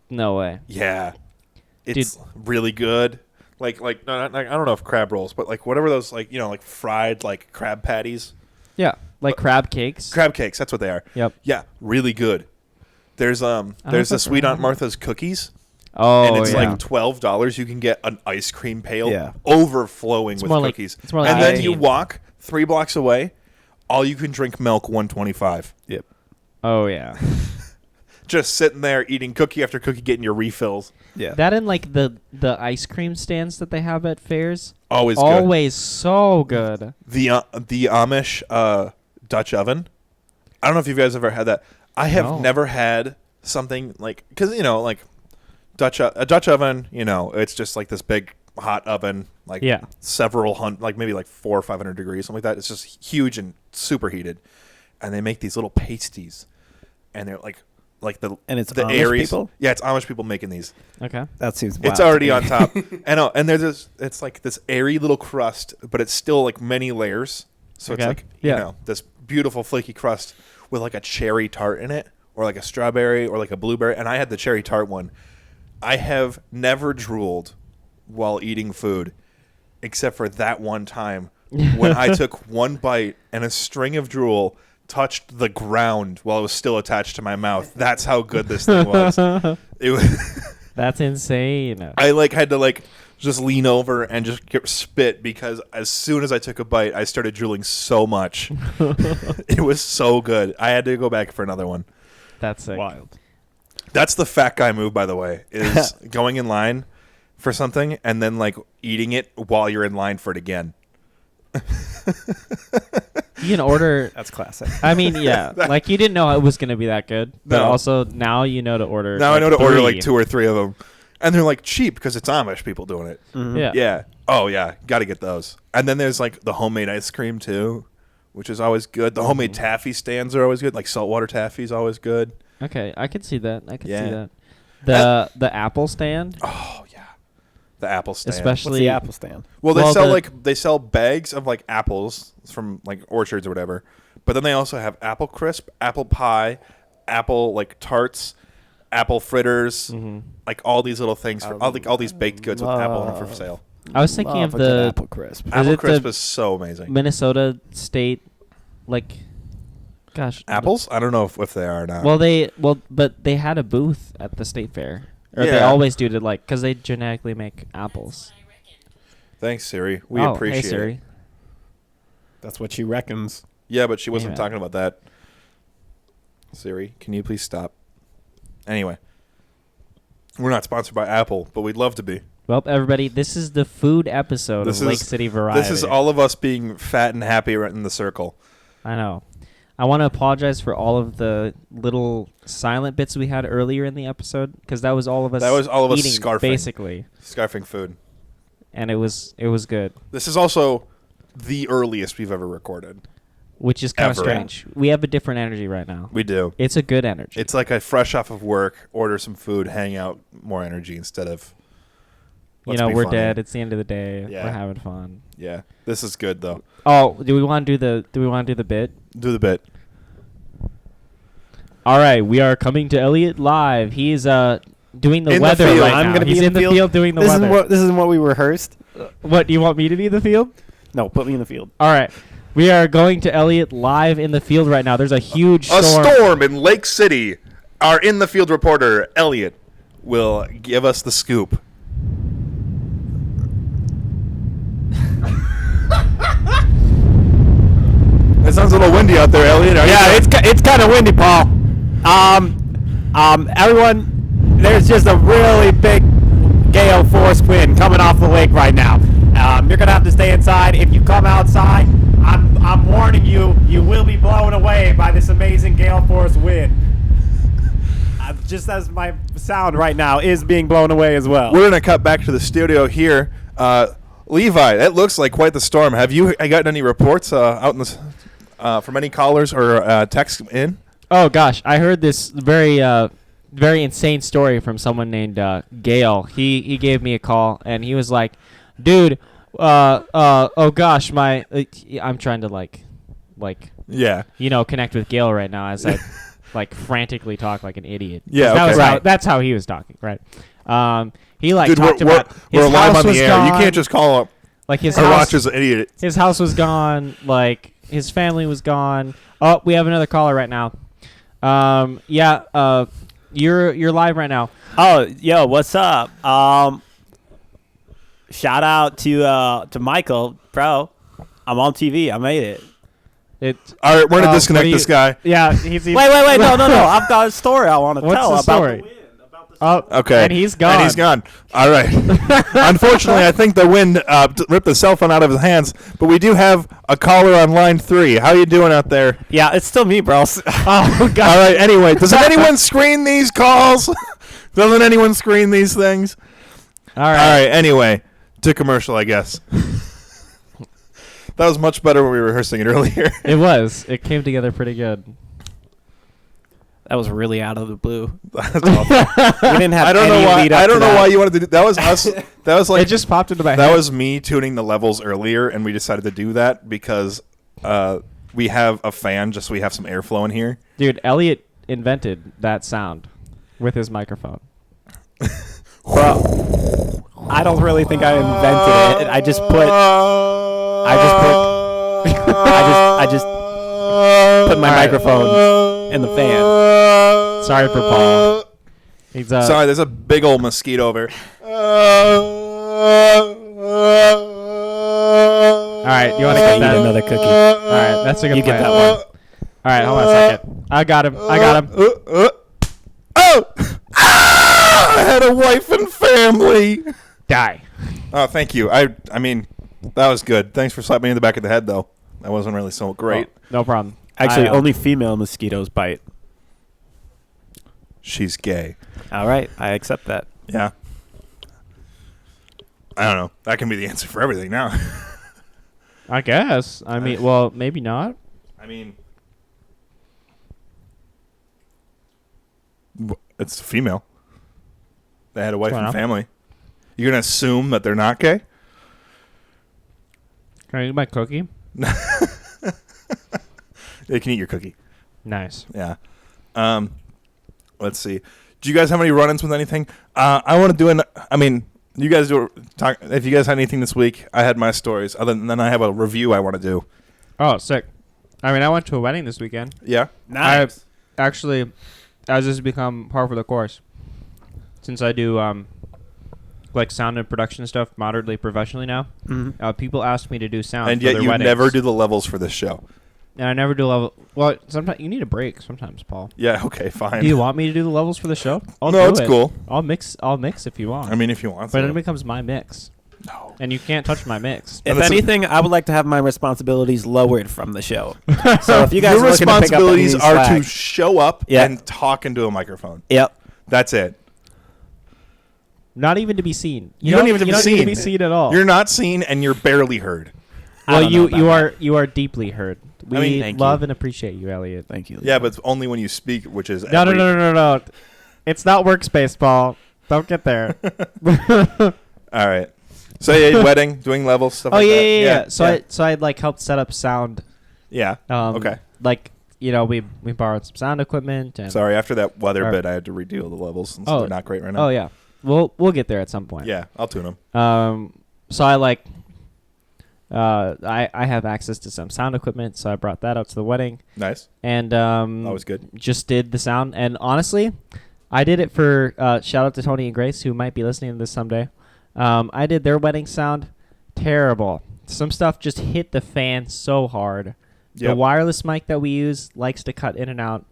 no way. Yeah, it's really good. Like no, I don't know if crab rolls, but like whatever those like fried like crab patties, Yeah, like crab cakes. crab cakes. That's what they are. Yep. Yeah, really good. There's know the if I've Sweet heard Aunt of it. Martha's cookies, Oh, and it's yeah. like $12. You can get an ice cream pail Yeah. overflowing with more like- cookies, it's more like and then 18. you walk 3 blocks away. All you can drink milk $1.25. Yep. Oh yeah. Just sitting there eating cookie after cookie, getting your refills. Yeah. That and like the ice cream stands that they have at fairs. Always good. Always so good. The Amish Dutch oven. I don't know if you guys ever had that. I have No. never had something like, because like a Dutch oven. It's just like this big hot oven, like several hundred, like maybe like 400 or 500 degrees, something like that. It's just huge and super heated, and they make these little pasties, and they're like the it's the Amish Aries. people? Yeah, it's Amish people making these. Okay. That seems wild It's already to on me. top. And there's this, it's like this airy little crust, but it's still like many layers. So it's like, you know, this beautiful flaky crust with like a cherry tart in it, or like a strawberry, or like a blueberry. And I had the cherry tart one. I have never drooled while eating food, except for that one time when I took one bite and a string of drool touched the ground while it was still attached to my mouth. That's how good this thing was. It was That's insane. I like had to like just lean over and just get spit, because as soon as I took a bite, I started drooling so much. It was so good. I had to go back for another one. That's sick. Wild. That's the fat guy move, by the way, is going in line for something and then like eating it while you're in line for it again. You can order. That's classic. I mean, yeah, like you didn't know it was gonna be that good, but No. also now you know to order. Now like I know to order 3. like 2 or 3 of them, and they're like cheap because it's Amish people doing it. Mhm. Yeah. Yeah. Oh yeah, got to get those. And then there's like the homemade ice cream too, which is always good. The homemade taffy stands are always good. Like saltwater taffy is always good. Okay, I could see that. I could Yeah. see that. The apple stand, Oh yeah, the apple stand. What's especially the apple stand? Well, they Well, sell the- they sell bags of like apples from like orchards or whatever. But then they also have apple crisp, apple pie, apple like tarts, apple fritters, like all these little things for all these baked goods with apple in them for sale. I was thinking Love of a good the apple crisp. Apple it crisp the is so amazing. Minnesota State, like, gosh, Apples? I don't know if they are or not. but they had a booth at the state fair, or they Yeah. always do to like, because they genetically make apples. Thanks, Siri. We Oh, appreciate hey Siri. it. That's what she reckons. Yeah, but she wasn't Yeah. talking about that. Siri, can you please stop? Anyway, we're not sponsored by Apple, but we'd love to be. Well, everybody, this is the food episode of Lake City Variety. This is all of us being fat and happy right in the circle. I know. I want to apologize for all of the little silent bits we had earlier in the episode, because that was all of us. That was all of us eating, scarfing. basically, Scarfing food. and it was good, This is also the earliest we've ever recorded. which is kind of Ever. strange. We have a different energy right now. We do. It's a good energy. It's like a fresh off of work, order some food, hang out, more energy instead of. you let's know, be we're funny. dead. It's the end of the day. Yeah. We're having fun. Yeah, this is good though. Oh, do we want to do the bit? Do the bit. All right, we are coming to Elliot live. He's doing the In the weather field. right I'm now. gonna be He's in the field doing the This weather. isn't what we rehearsed. What, do you want me to be in the field? No, put me in the field. All right. We are going to Elliot live in the field right now. There's a huge A storm. storm in Lake City. Our in the field reporter Elliot will give us the scoop. It sounds a little windy out there, Elliot. It's kind of windy, Paul. Everyone, there's just a really big gale force wind coming off the lake right now. You're gonna have to stay inside. If you come outside, I'm warning you, you will be blown away by this amazing gale force wind. Just as my sound right now is being blown away as well. We're gonna cut back to the studio here. Levi, that looks like quite the storm. Have you gotten any reports out in the from any callers or texts in? Oh gosh, I heard this very insane story from someone named Gail. He gave me a call and he was like, "Dude, oh gosh, my I'm trying to like Yeah. connect with Gail right now as I like frantically talk like an idiot." Yeah, That was okay. that's how he was talking, right? He like Dude, talked we're about his live house on the was air. gone. You can't just call up like his our house. watcher's an idiot. His house was gone. Like his family was gone. Oh, we have another caller right now. You're live right now. Oh, yo, what's up? Shout out to Michael, bro. I'm on TV. I made it. All right, we're gonna what disconnect do you- this guy. Yeah, he's Wait, no. I've got a story I want to What's tell the about story? the wind. Oh, Okay. and he's gone. And he's gone. All right. Unfortunately, I think the wind ripped the cell phone out of his hands. But we do have a caller on line 3. How you doing out there? Yeah, it's still me, bro. Oh God. All right. Anyway, doesn't anyone screen these calls? Doesn't anyone screen these things? All All right. right. Anyway, To commercial, I guess. That was much better when we were rehearsing it earlier. It was. It came together pretty good. That was really out of the blue. That's awful. We didn't have I don't any know why. lead up I don't to know that. why you wanted to do that. Was us. That was like It just popped into my that head. was me tuning the levels earlier, and we decided to do that because we have a fan, just so we have some airflow in here. Dude, Elliot invented that sound with his microphone. Bro, I don't really think I invented it. I just put my microphone in the fan. Sorry for Paul. He's Sorry, there's a big old mosquito over. All right, you want to Okay, get eat that? another cookie. All right, that's a good You get plan. that one. All right, hold on a second. I got him. I had a wife and family. Die. Oh, thank you. I mean, that was good. Thanks for slapping me in the back of the head, though. That wasn't really so great. Oh, no problem. Actually, I, only female mosquitoes bite. She's gay. All right, I accept that. Yeah. I don't know. That can be the answer for everything now. I guess. I mean, well, maybe not. I mean, it's female. They had a wife Fair and enough. family. You're going to assume that they're not gay? Can I eat my cookie? They can eat your cookie. Nice. Yeah. Let's see. Do you guys have any run-ins with anything? I want to do you guys talk. If you guys had anything this week, I had my stories. Other than I have a review I want to do. Oh, sick. I mean, I went to a wedding this weekend. Yeah. Nice. Actually, as this has become par for the course, since I do like sound and production stuff moderately professionally now, people ask me to do sound. And for yet their you weddings. never do the levels for this show. And I never do level. Well, sometimes you need a break. Sometimes, Paul. Yeah. Okay. Fine. Do you want me to do the levels for the show? I'll No, do it's it. cool. I'll mix if you want. I mean, if you want but to. then it becomes my mix, No. and you can't touch my mix. If that's a- anything, I would like to have my responsibilities lowered from the show. So if you guys Your are looking to pick up any responsibilities are to slack- show up Yeah. and talk into a microphone. Yep. That's it. Not even to be seen. You don't even you be don't need to seen. be seen at all. You're not seen, and you're barely heard. I well, don't know you about are deeply heard. We mean, thank love you. and appreciate you, Elliot. Thank you. Yeah, but it's only when you speak, which is No. It's not workspace, Paul. Don't get there. All right. So yeah, wedding, doing levels, stuff Oh like that. yeah. So I like helped set up sound. Yeah. Okay. Like we borrowed some sound equipment and. Sorry, after that weather Or- bit, I had to redo the levels since Oh. they're not great right now. Oh yeah. We'll get there at some point. Yeah, I'll tune them. So I like. I have access to some sound equipment, so I brought that out to the wedding Nice. and Always good. just did the sound. And honestly, I did it for shout out to Tony and Grace who might be listening to this someday. I did their wedding sound. Terrible. Some stuff just hit the fan so hard. The Yep. wireless mic that we use likes to cut in and out.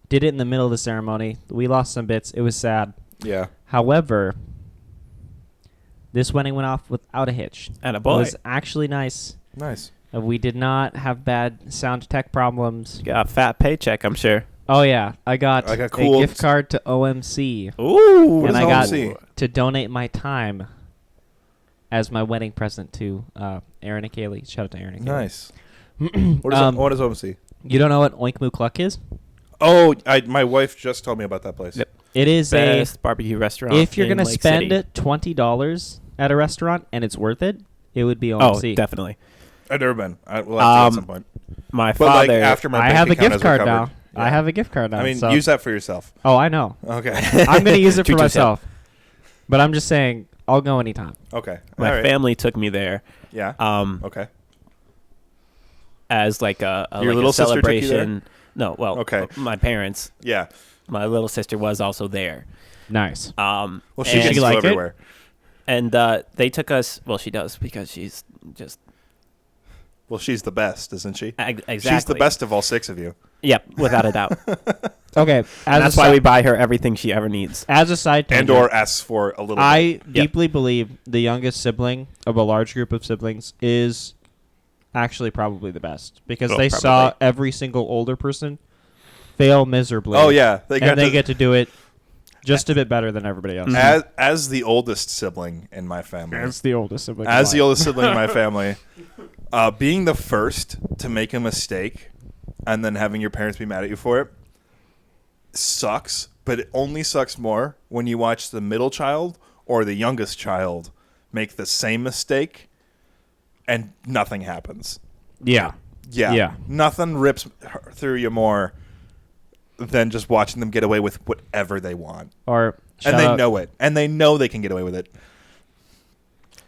Did it in the middle of the ceremony. We lost some bits. It was sad. Yeah. However, this wedding went off without a hitch. And a It boy. was actually nice. Nice. We did not have bad sound tech problems. Got a fat paycheck, I'm sure. Oh yeah, I got Like a a cool- gift card to OMC, Ooh. What and is I got OMC? to donate my time as my wedding present to Aaron and Kaylee. Shout out to Aaron and Kaylee. Nice. What is OMC? You don't know what Oink Moo Cluck is? Oh, my wife just told me about that place. Yep. It is Best barbecue restaurant. if you're in gonna Lake spend City. $20 at a restaurant and it's worth it, it would be Oh, OMC. definitely. I've never been. We'll have to at some point. My But like father. after my I bank have a account gift has card recovered. now. Yeah. I have a gift card now. I mean, so. use that for yourself. Oh, I know. Okay. I'm gonna use it for Treat yourself. myself. But I'm just saying, I'll go anytime. Okay. my All right. family took me there. Yeah. Okay. As like a Your like little a sister took you there? celebration. No, well, Okay. my parents. Yeah. My little sister was also there. Nice. Well, she and- gets She to go like it? everywhere. And they took us. Well, she does because she's just Well, she's the best, isn't she? exactly. She's the best of all six of you. Yep, without a doubt. Okay. And that's why we buy her everything she ever needs. As a side And tangent, or asks for a little I bit. deeply believe the youngest sibling of a large group of siblings is actually probably the best because Oh, they probably. saw every single older person fail miserably. Oh, yeah. They and they to, get to do it Just a bit better than everybody else. As the oldest sibling in my family. As the oldest sibling. In my family, being the first to make a mistake and then having your parents be mad at you for it sucks, but it only sucks more when you watch the middle child or the youngest child make the same mistake and nothing happens. Yeah. Nothing rips through you more than just watching them get away with whatever they want. And they know it. And they know they can get away with it.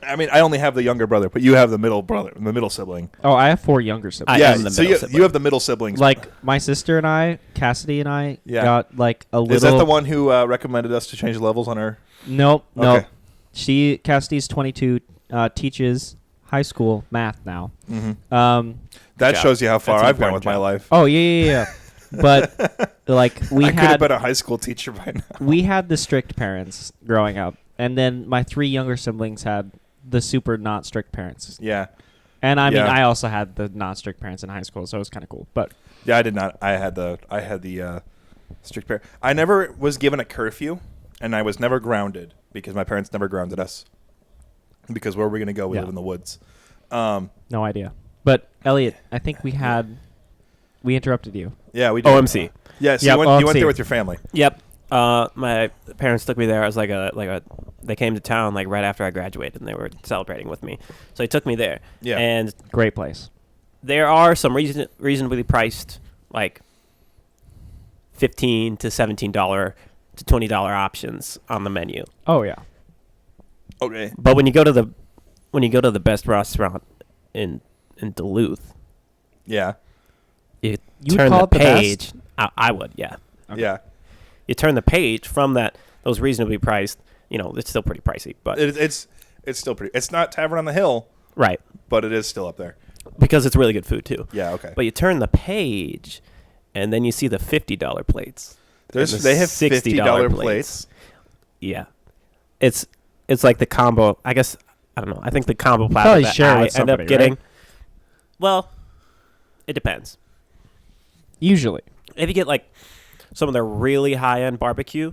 I mean, I only have the younger brother, but you have the middle sibling. Oh, I have 4 younger siblings. You have the middle siblings. Like, my sister and I, Cassidy and I, got, like, a little... Is that the one who recommended us to change levels on her? Nope. Okay. Cassidy's 22, teaches high school math now. Mm-hmm. That shows you how far I've gone with my life. Oh, yeah. But, like, I could have been a high school teacher by now. We had the strict parents growing up, and then my 3 younger siblings had the super not strict parents. Yeah. And I mean, I also had the not strict parents in high school, so it was kind of cool. But yeah, I did not. I had the strict parent. I never was given a curfew, and I was never grounded because my parents never grounded us. Because where were we going to go? We live in the woods. No idea. But Elliot, I think we interrupted you. Yeah, we did. OMC. Yeah, so you went there with your family. Yep. My parents took me there as they came to town like right after I graduated, and they were celebrating with me. So they took me there. Yeah. And great place. There are some reasonably priced, like $15 to $17 to $20 options on the menu. Oh yeah. Okay. But when you go to the best restaurant in Duluth, yeah, you turn the page. I would, yeah. Okay. Yeah. You turn the page from those reasonably priced. You know, it's still pretty pricey, but it's still pretty. It's not Tavern on the Hill, right? But it is still up there because it's really good food too. Yeah. Okay. But you turn the page, and then you see the $50 plates. They have $60 plates. Yeah, it's like the combo. I guess I don't know. I think the combo platter probably that share I with end up somebody, getting. Right? Well, it depends. Usually, if you get like some of their really high-end barbecue.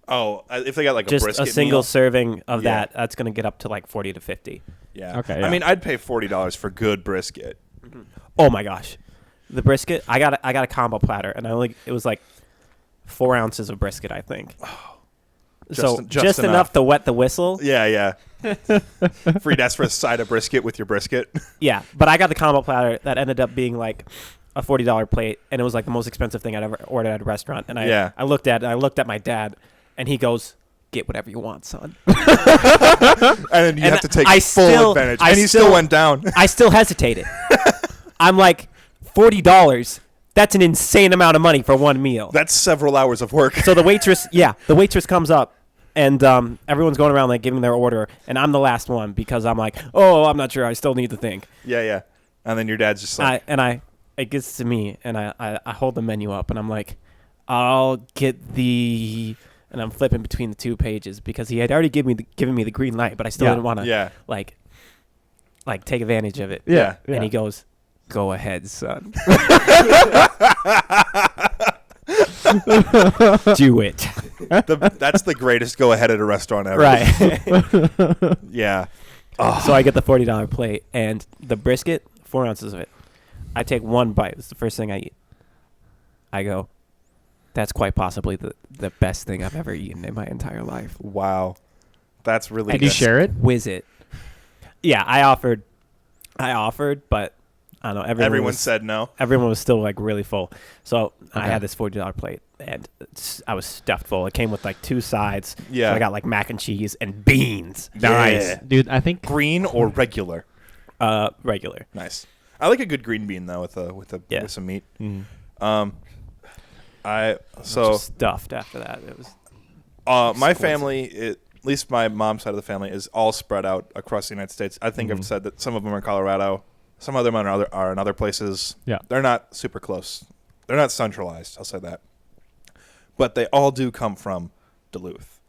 Oh, if they got like just a brisket a single meal? Serving of that's going to get up to like 40 to 50. Yeah. Okay. Yeah. I mean, I'd pay $40 for good brisket. Mm-hmm. Oh my gosh, the brisket! I got a combo platter, and it was like 4 ounces of brisket, I think. Oh, just enough to wet the whistle. Yeah. Free ask for a side of brisket with your brisket. Yeah, but I got the combo platter that ended up being like a $40 plate, and it was like the most expensive thing I'd ever ordered at a restaurant. And I looked at my dad, and he goes, "Get whatever you want, son." And then you have to take full advantage. And he still went down. I still hesitated. I'm like, $40. That's an insane amount of money for one meal. That's several hours of work. So the waitress comes up, and everyone's going around like giving their order, and I'm the last one because I'm like, oh, I'm not sure. I still need to think. Yeah. And then your dad's just like, it gets to me, and I hold the menu up, and I'm like, I'll get and I'm flipping between the 2 pages because he had already given me the green light, but I still didn't want to like take advantage of it. Yeah. And he goes, "Go ahead, son." Do it. That's the greatest go ahead at a restaurant ever. Right. Yeah. Oh. So I get the $40 plate and the brisket, 4 ounces of it. I take one bite. It's the first thing I eat. I go, that's quite possibly the best thing I've ever eaten in my entire life. Wow. That's really Did good. you share it? Whiz it. Yeah, I offered, but I don't know. Everyone said no. Everyone was still like really full. So I had this $40 plate, and I was stuffed full. It came with like 2 sides. Yeah. So I got like mac and cheese and beans. Nice. Yeah. Dude, I think green or regular? Regular. Nice. I like a good green bean though with some meat. Mm. Just stuffed after that. It was my family, at least my mom's side of the family, is all spread out across the United States. I think I've said that some of them are in Colorado, some of them are in other places. Yeah, they're not super close. They're not centralized. I'll say that, but they all do come from Duluth.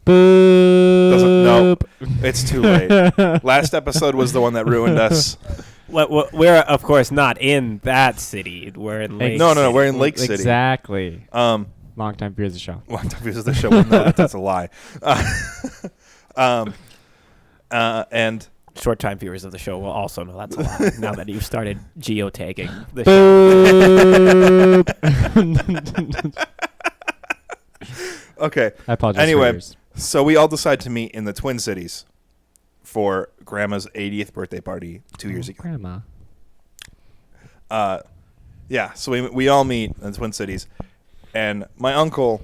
Boop. It's too late. Last episode was the one that ruined us. We're of course not in that city. We're in Lake. No. We're in Lake City. Exactly. Long-time viewers of the show. Long-time viewers of the show. Well, no, that's a lie. And Short-time viewers of the show will also know that's a lie now that you've started geotagging the show. okay. I apologize. Anyway, so we all decide to meet in the Twin Cities for Grandma's 80th birthday party 2 years ago. Grandma. Yeah, so we all meet in the Twin Cities, and my uncle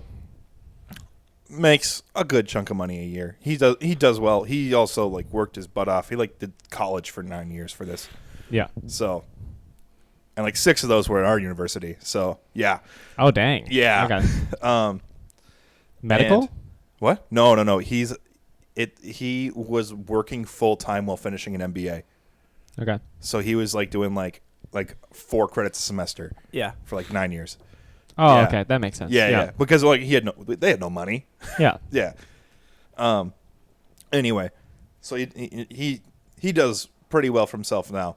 makes a good chunk of money a year. He does well. He also like worked his butt off. He like did college for 9 years for this. Yeah. So, and like 6 of those were at our university. So yeah. Oh dang. Yeah. Okay. Medical? And, what? No. He was working full time while finishing an MBA. Okay. So he was like doing like 4 credits a semester. Yeah. For like 9 years. Oh, Yeah. okay. That makes sense. Yeah. Because like they had no money. Yeah. Yeah. Anyway, so he does pretty well for himself now,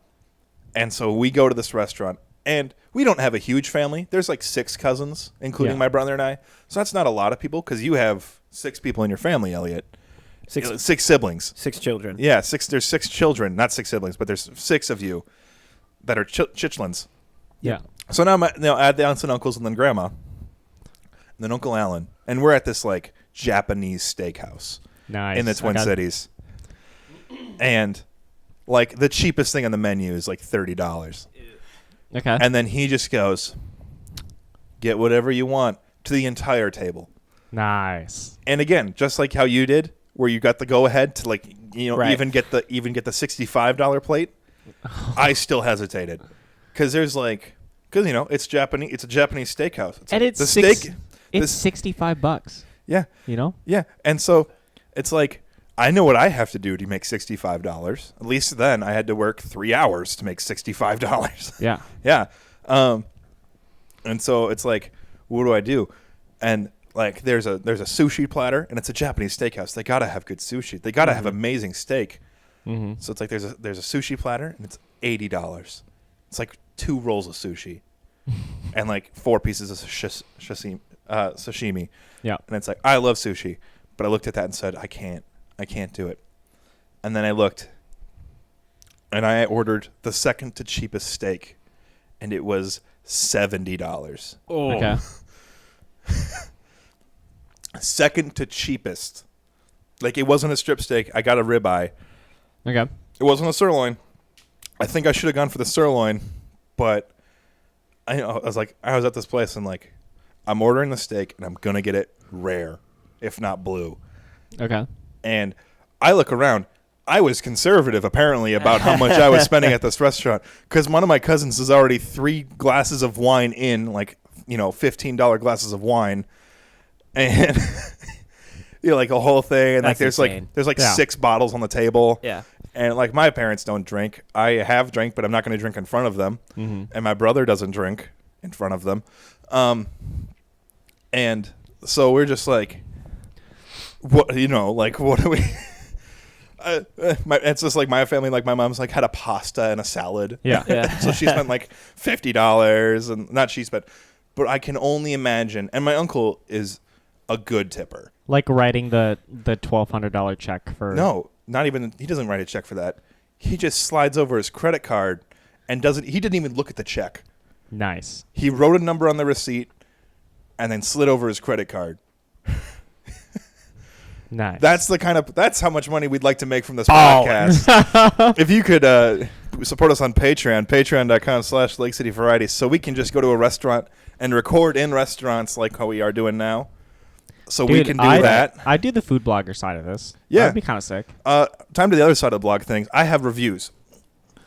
and so we go to this restaurant, and we don't have a huge family. There's like 6 cousins, including my brother and I. So that's not a lot of people because you have 6 people in your family, Elliot. 6 siblings. 6 children. Yeah, 6. There's 6 children, not 6 siblings, but there's 6 of you that are chichlins. Yeah. So now add the aunts and uncles and then grandma, and then Uncle Alan, and we're at this like Japanese steakhouse Nice. in the Twin Cities, and like the cheapest thing on the menu is like $30. Okay. And then he just goes, "Get whatever you want," to the entire table. Nice. And again, just like how you did, where you got the go ahead to like Right. even get the $65 plate, I still hesitated because there's like. Because it's Japanese. It's a Japanese steakhouse. And like it's the steak. It's $65. Yeah, You know. yeah. And so it's like I know what I have to do to make $65. At least then I had to work 3 hours to make $65. Yeah. Yeah. And so it's like, what do I do? And like there's a sushi platter, and it's a Japanese steakhouse. They gotta have good sushi. They gotta have amazing steak. Mm-hmm. So it's like there's a sushi platter, and it's $80. It's like 2 rolls of sushi and like 4 pieces of sashimi. Yeah. And it's like, I love sushi, but I looked at that and said, I can't do it. And then I looked and I ordered the second to cheapest steak, and it was $70. Oh. Okay. Second to cheapest. Like it wasn't a strip steak. I got a ribeye. Okay. It wasn't a sirloin. I think I should have gone for the sirloin, but I was at this place and like, I'm ordering the steak and I'm going to get it rare, if not blue. Okay. And I look around. I was conservative, apparently, about how much I was spending at this restaurant because one of my cousins is already 3 glasses of wine in, like, $15 glasses of wine. And, like a whole thing. And That's there's insane. like 6 bottles on the table. Yeah. And like my parents don't drink. I have drank, but I'm not going to drink in front of them. Mm-hmm. And my brother doesn't drink in front of them. And so we're just like, what what do we? It's just like my family. Like my mom's like had a pasta and a salad. Yeah. Yeah. So she spent like $50, and not she spent, but I can only imagine. And my uncle is a good tipper. Like writing the $1,200 check for. No, not even. He doesn't write a check for that. He just slides over his credit card and doesn't. He didn't even look at the check. Nice. He wrote a number on the receipt and then slid over his credit card. Nice. That's how much money we'd like to make from this podcast. If you could support us on Patreon, patreon.com/Lake City Variety, so we can just go to a restaurant and record in restaurants like how we are doing now. So we can do that. I do the food blogger side of this. Yeah. That'd be kind of sick. Time to the other side of the blog things. I have reviews.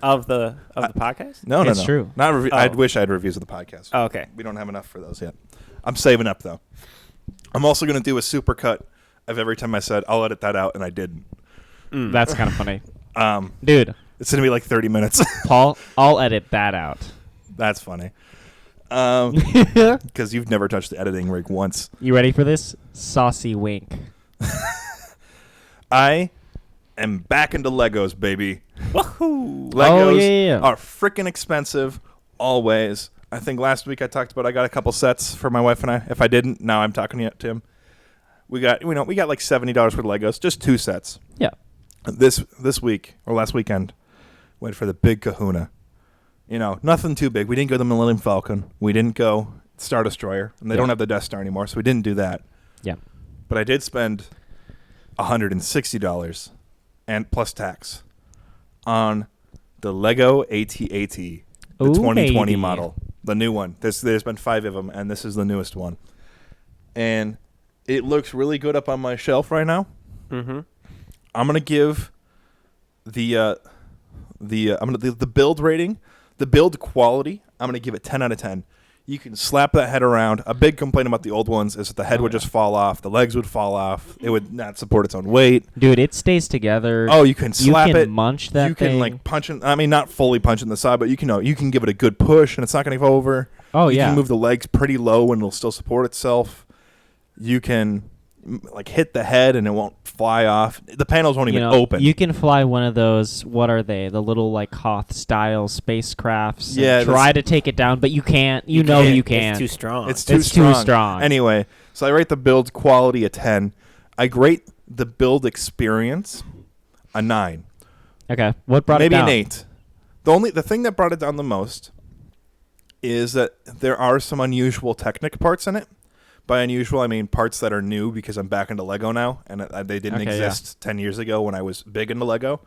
Of the podcast? No. It's true. Not Oh. I wish I had reviews of the podcast. Oh, okay. We don't have enough for those yet. I'm saving up, though. I'm also going to do a super cut of every time I said, I'll edit that out, and I didn't. That's kind of funny. It's Dude, going to be like 30 minutes. Paul, I'll edit that out. That's funny. Because you've never touched the editing rig once. You ready for this? Saucy wink. I am back into Legos, baby. Woohoo! Legos yeah. are freaking expensive, always. I think last week I talked about I got a couple sets for my wife and I. If I didn't, now I'm talking to him. We got like $70 worth of Legos, just 2 sets. Yeah. This week or last weekend, went for the big Kahuna. Nothing too big. We didn't go the Millennium Falcon. We didn't go Star Destroyer, and they don't have the Death Star anymore, so we didn't do that. Yeah. But I did spend $160 and plus tax on the Lego AT&T, the 2020 model, the new one. There's been 5 of them, and this is the newest one. And it looks really good up on my shelf right now. Mm-hmm. I'm gonna give the build rating, the build quality. I'm gonna give it 10 out of 10. You can slap that head around. A big complaint about the old ones is that the head would just fall off, the legs would fall off, it would not support its own weight. Dude, it stays together. Oh, you can slap it. You can munch that thing. You can punch it. I mean, not fully punch it in the side, but you can give it a good push, and it's not gonna go over. Oh, you can move the legs pretty low, and it'll still support itself. You can hit the head and it won't fly off. The panels won't even open. You can fly one of those, what are they? The little Hoth style spacecrafts. Yeah. Try to take it down, but you can't. You can't. It's too strong. It's too strong. Anyway, so I rate the build quality a 10. I rate the build experience a 9. Okay. What brought it down? Maybe an 8. The thing that brought it down the most is that there are some unusual Technic parts in it. By unusual, I mean parts that are new because I'm back into Lego now, and they didn't exist 10 years ago when I was big into Lego.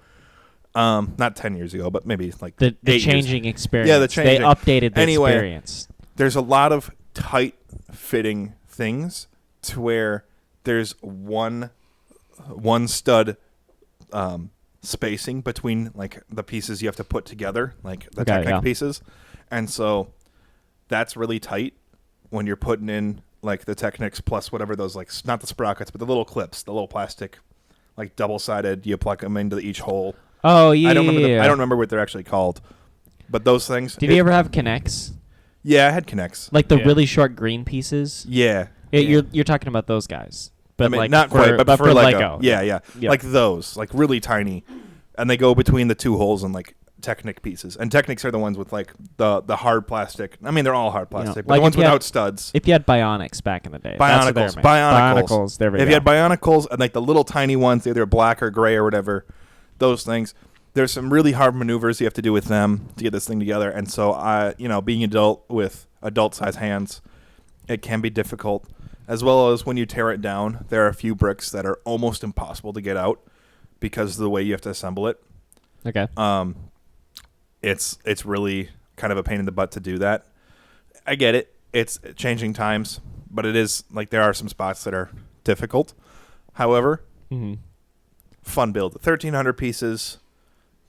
Not 10 years ago, but maybe the changing experience. Yeah, the changing. They updated the experience. There's a lot of tight-fitting things to where there's one stud spacing between the pieces you have to put together, the Technic pieces, and so that's really tight when you're putting in the Technics plus whatever those not the sprockets but the little clips, the little plastic double-sided, you plug them into each hole. Oh yeah. I don't remember what they're actually called, but those things. Did you ever have Connects? Yeah, I had Connects. Really short green pieces. Yeah. You're talking about those guys, but not quite, but for Lego. Yeah. Yep. Like those, really tiny, and they go between the 2 holes and Technic pieces, and Technics are the ones with the hard plastic. I mean, they're all hard plastic, but the ones without studs. If you had Bionics back in the day, Bionicles. There we go. If you had Bionicles and the little tiny ones, either black or gray or whatever, those things. There's some really hard maneuvers you have to do with them to get this thing together, and so being adult with adult size hands, it can be difficult. As well as when you tear it down, there are a few bricks that are almost impossible to get out because of the way you have to assemble it. Okay. It's really kind of a pain in the butt to do that. I get it. It's changing times, but it is there are some spots that are difficult. However, fun build. 1,300 pieces.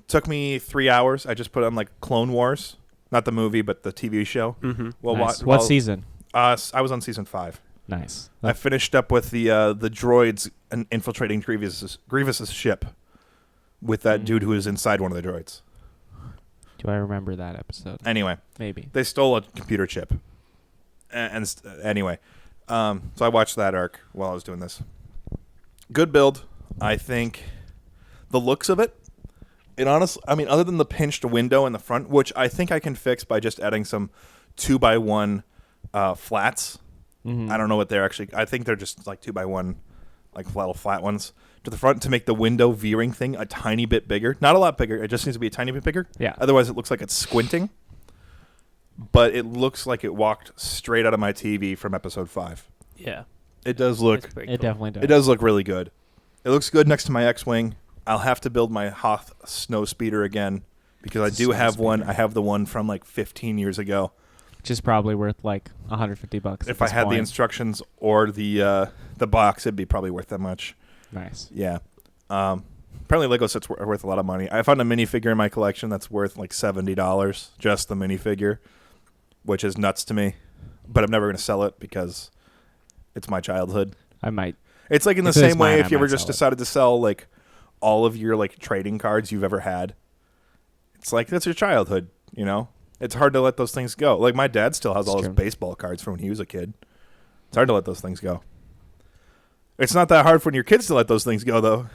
Took me 3 hours. I just put on Clone Wars, not the movie, but the TV show. Mm-hmm. Nice. What season? I was on season 5. Nice. I finished up with the droids infiltrating Grievous's ship with that dude who is inside one of the droids. Do I remember that episode? Anyway, maybe they stole a computer chip, anyway, so I watched that arc while I was doing this. Good build, I think. The looks of it, other than the pinched window in the front, which I think I can fix by just adding some 2x1 flats. Mm-hmm. I don't know what they're actually. I think they're just 2x1, little flat ones to the front to make the window veering thing a tiny bit bigger. Not a lot bigger. It just needs to be a tiny bit bigger. Yeah. Otherwise, it looks like it's squinting. But it looks like it walked straight out of my TV from episode 5. Yeah. It does look. It definitely does. It does look really good. It looks good next to my X-Wing. I'll have to build my Hoth snow speeder again because I do have one. I have the one from 15 years ago. Which is probably worth $150. If I had the instructions or the box, it'd be probably worth that much. Nice. Yeah. Apparently Lego sets are worth a lot of money. I found a minifigure in my collection that's worth $70, just the minifigure, which is nuts to me. But I'm never going to sell it because it's my childhood. I might. It's in the same way if you ever just decided to sell all of your trading cards you've ever had. It's that's your childhood, It's hard to let those things go. My dad still has all his baseball cards from when he was a kid. It's hard to let those things go. It's not that hard for your kids to let those things go, though.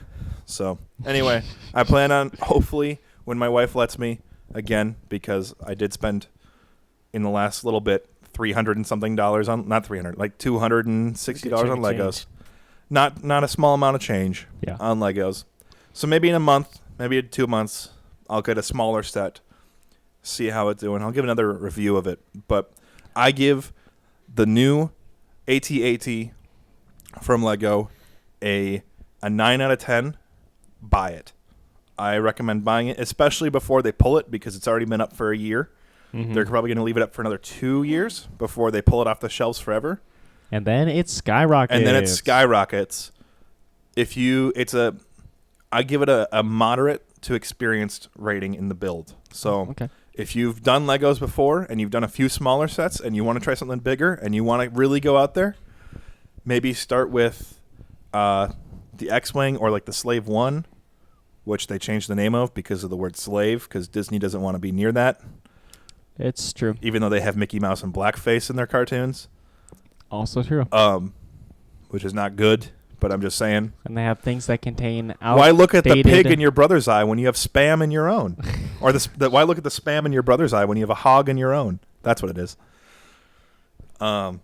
So, anyway, I plan on, hopefully, when my wife lets me, again, because I did spend in the last little bit, $300 and something on, not 300, like $260 on Legos. Not a small amount of change on Legos. So maybe in a month, maybe in 2 months, I'll get a smaller set, see how it's doing. I'll give another review of it. But I give the new AT&T from Lego a 9 out of 10. Buy it. I recommend buying it, especially before they pull it, because it's already been up for a year. Mm-hmm. They're probably going to leave it up for another 2 years before they pull it off the shelves forever. And then it skyrockets. I give it a moderate to experienced rating in the build. So if you've done Legos before and you've done a few smaller sets and you want to try something bigger and you want to really go out there, maybe start with the X-Wing or like the Slave 1, which they changed the name of because of the word slave, because Disney doesn't want to be near that. It's true. Even though they have Mickey Mouse and blackface in their cartoons. Also true. Which is not good, but I'm just saying. And they have things that contain why look at the pig in your brother's eye when you have Spam in your own? Or why look at the Spam in your brother's eye when you have a hog in your own? That's what it is.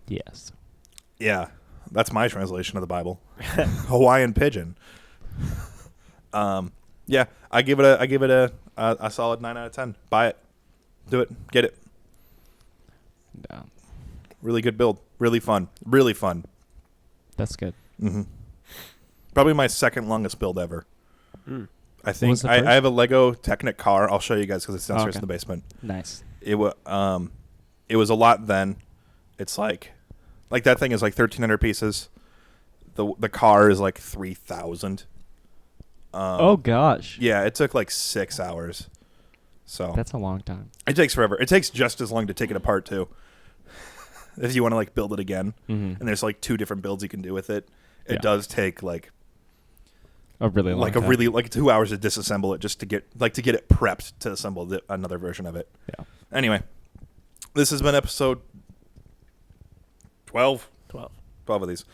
Yes. Yeah, that's my translation of the Bible. Hawaiian pigeon. Yeah, I give it a solid 9 out of 10. Buy it. Do it. Get it. No. Really good build. Really fun. Really fun. That's good. Mm-hmm. Probably my second longest build ever. I think I have a Lego Technic car. I'll show you guys because it's downstairs in the basement. Nice. It was a lot then. It's like that thing is like 1,300 pieces. The car is like 3,000. Oh gosh. Yeah, it took like 6 hours. So that's a long time. It takes forever. It takes just as long to take it apart too. If you want to like build it again, and there's like 2 different builds you can do with it. It does take like a really long time. like 2 hours to disassemble it just to get it prepped to assemble another version of it. Yeah. Anyway, this has been episode 12 of these.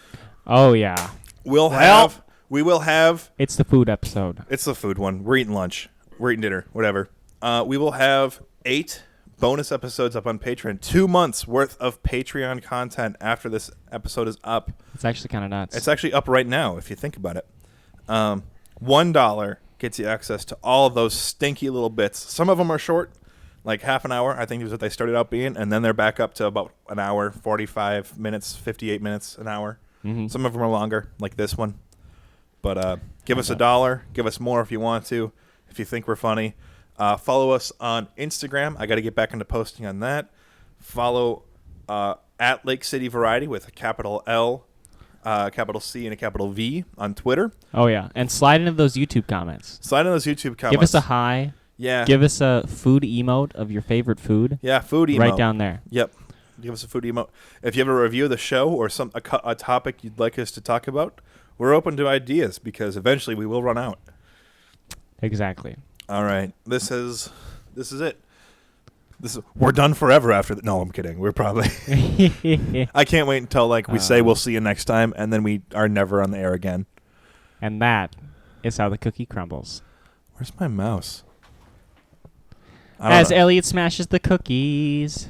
Oh yeah. We will have. It's the food episode. It's the food one. We're eating lunch. We're eating dinner. Whatever. We will have 8 bonus episodes up on Patreon. 2 months worth of Patreon content after this episode is up. It's actually kind of nuts. It's actually up right now if you think about it. $1 gets you access to all of those stinky little bits. Some of them are short, like half an hour. I think is what they started out being, and then they're back up to about an hour, 45 minutes, 58 minutes, an hour. Mm-hmm. Some of them are longer, like this one. But give us $1. Give us more if you want to, if you think we're funny. Follow us on Instagram. I got to get back into posting on that. Follow at Lake City Variety with a capital L, capital C, and a capital V on Twitter. Oh, yeah. And slide into those YouTube comments. Give us a hi. Yeah. Give us a food emote of your favorite food. Yeah, food emote. Right down there. Yep. Give us a food emote. If you have a review of the show or a topic you'd like us to talk about, we're open to ideas because eventually we will run out. Exactly. All right. This is it. We're done forever after that. No, I'm kidding. We're probably I can't wait until we say we'll see you next time and then we are never on the air again. And that is how the cookie crumbles. Where's my mouse? As Elliot smashes the cookies.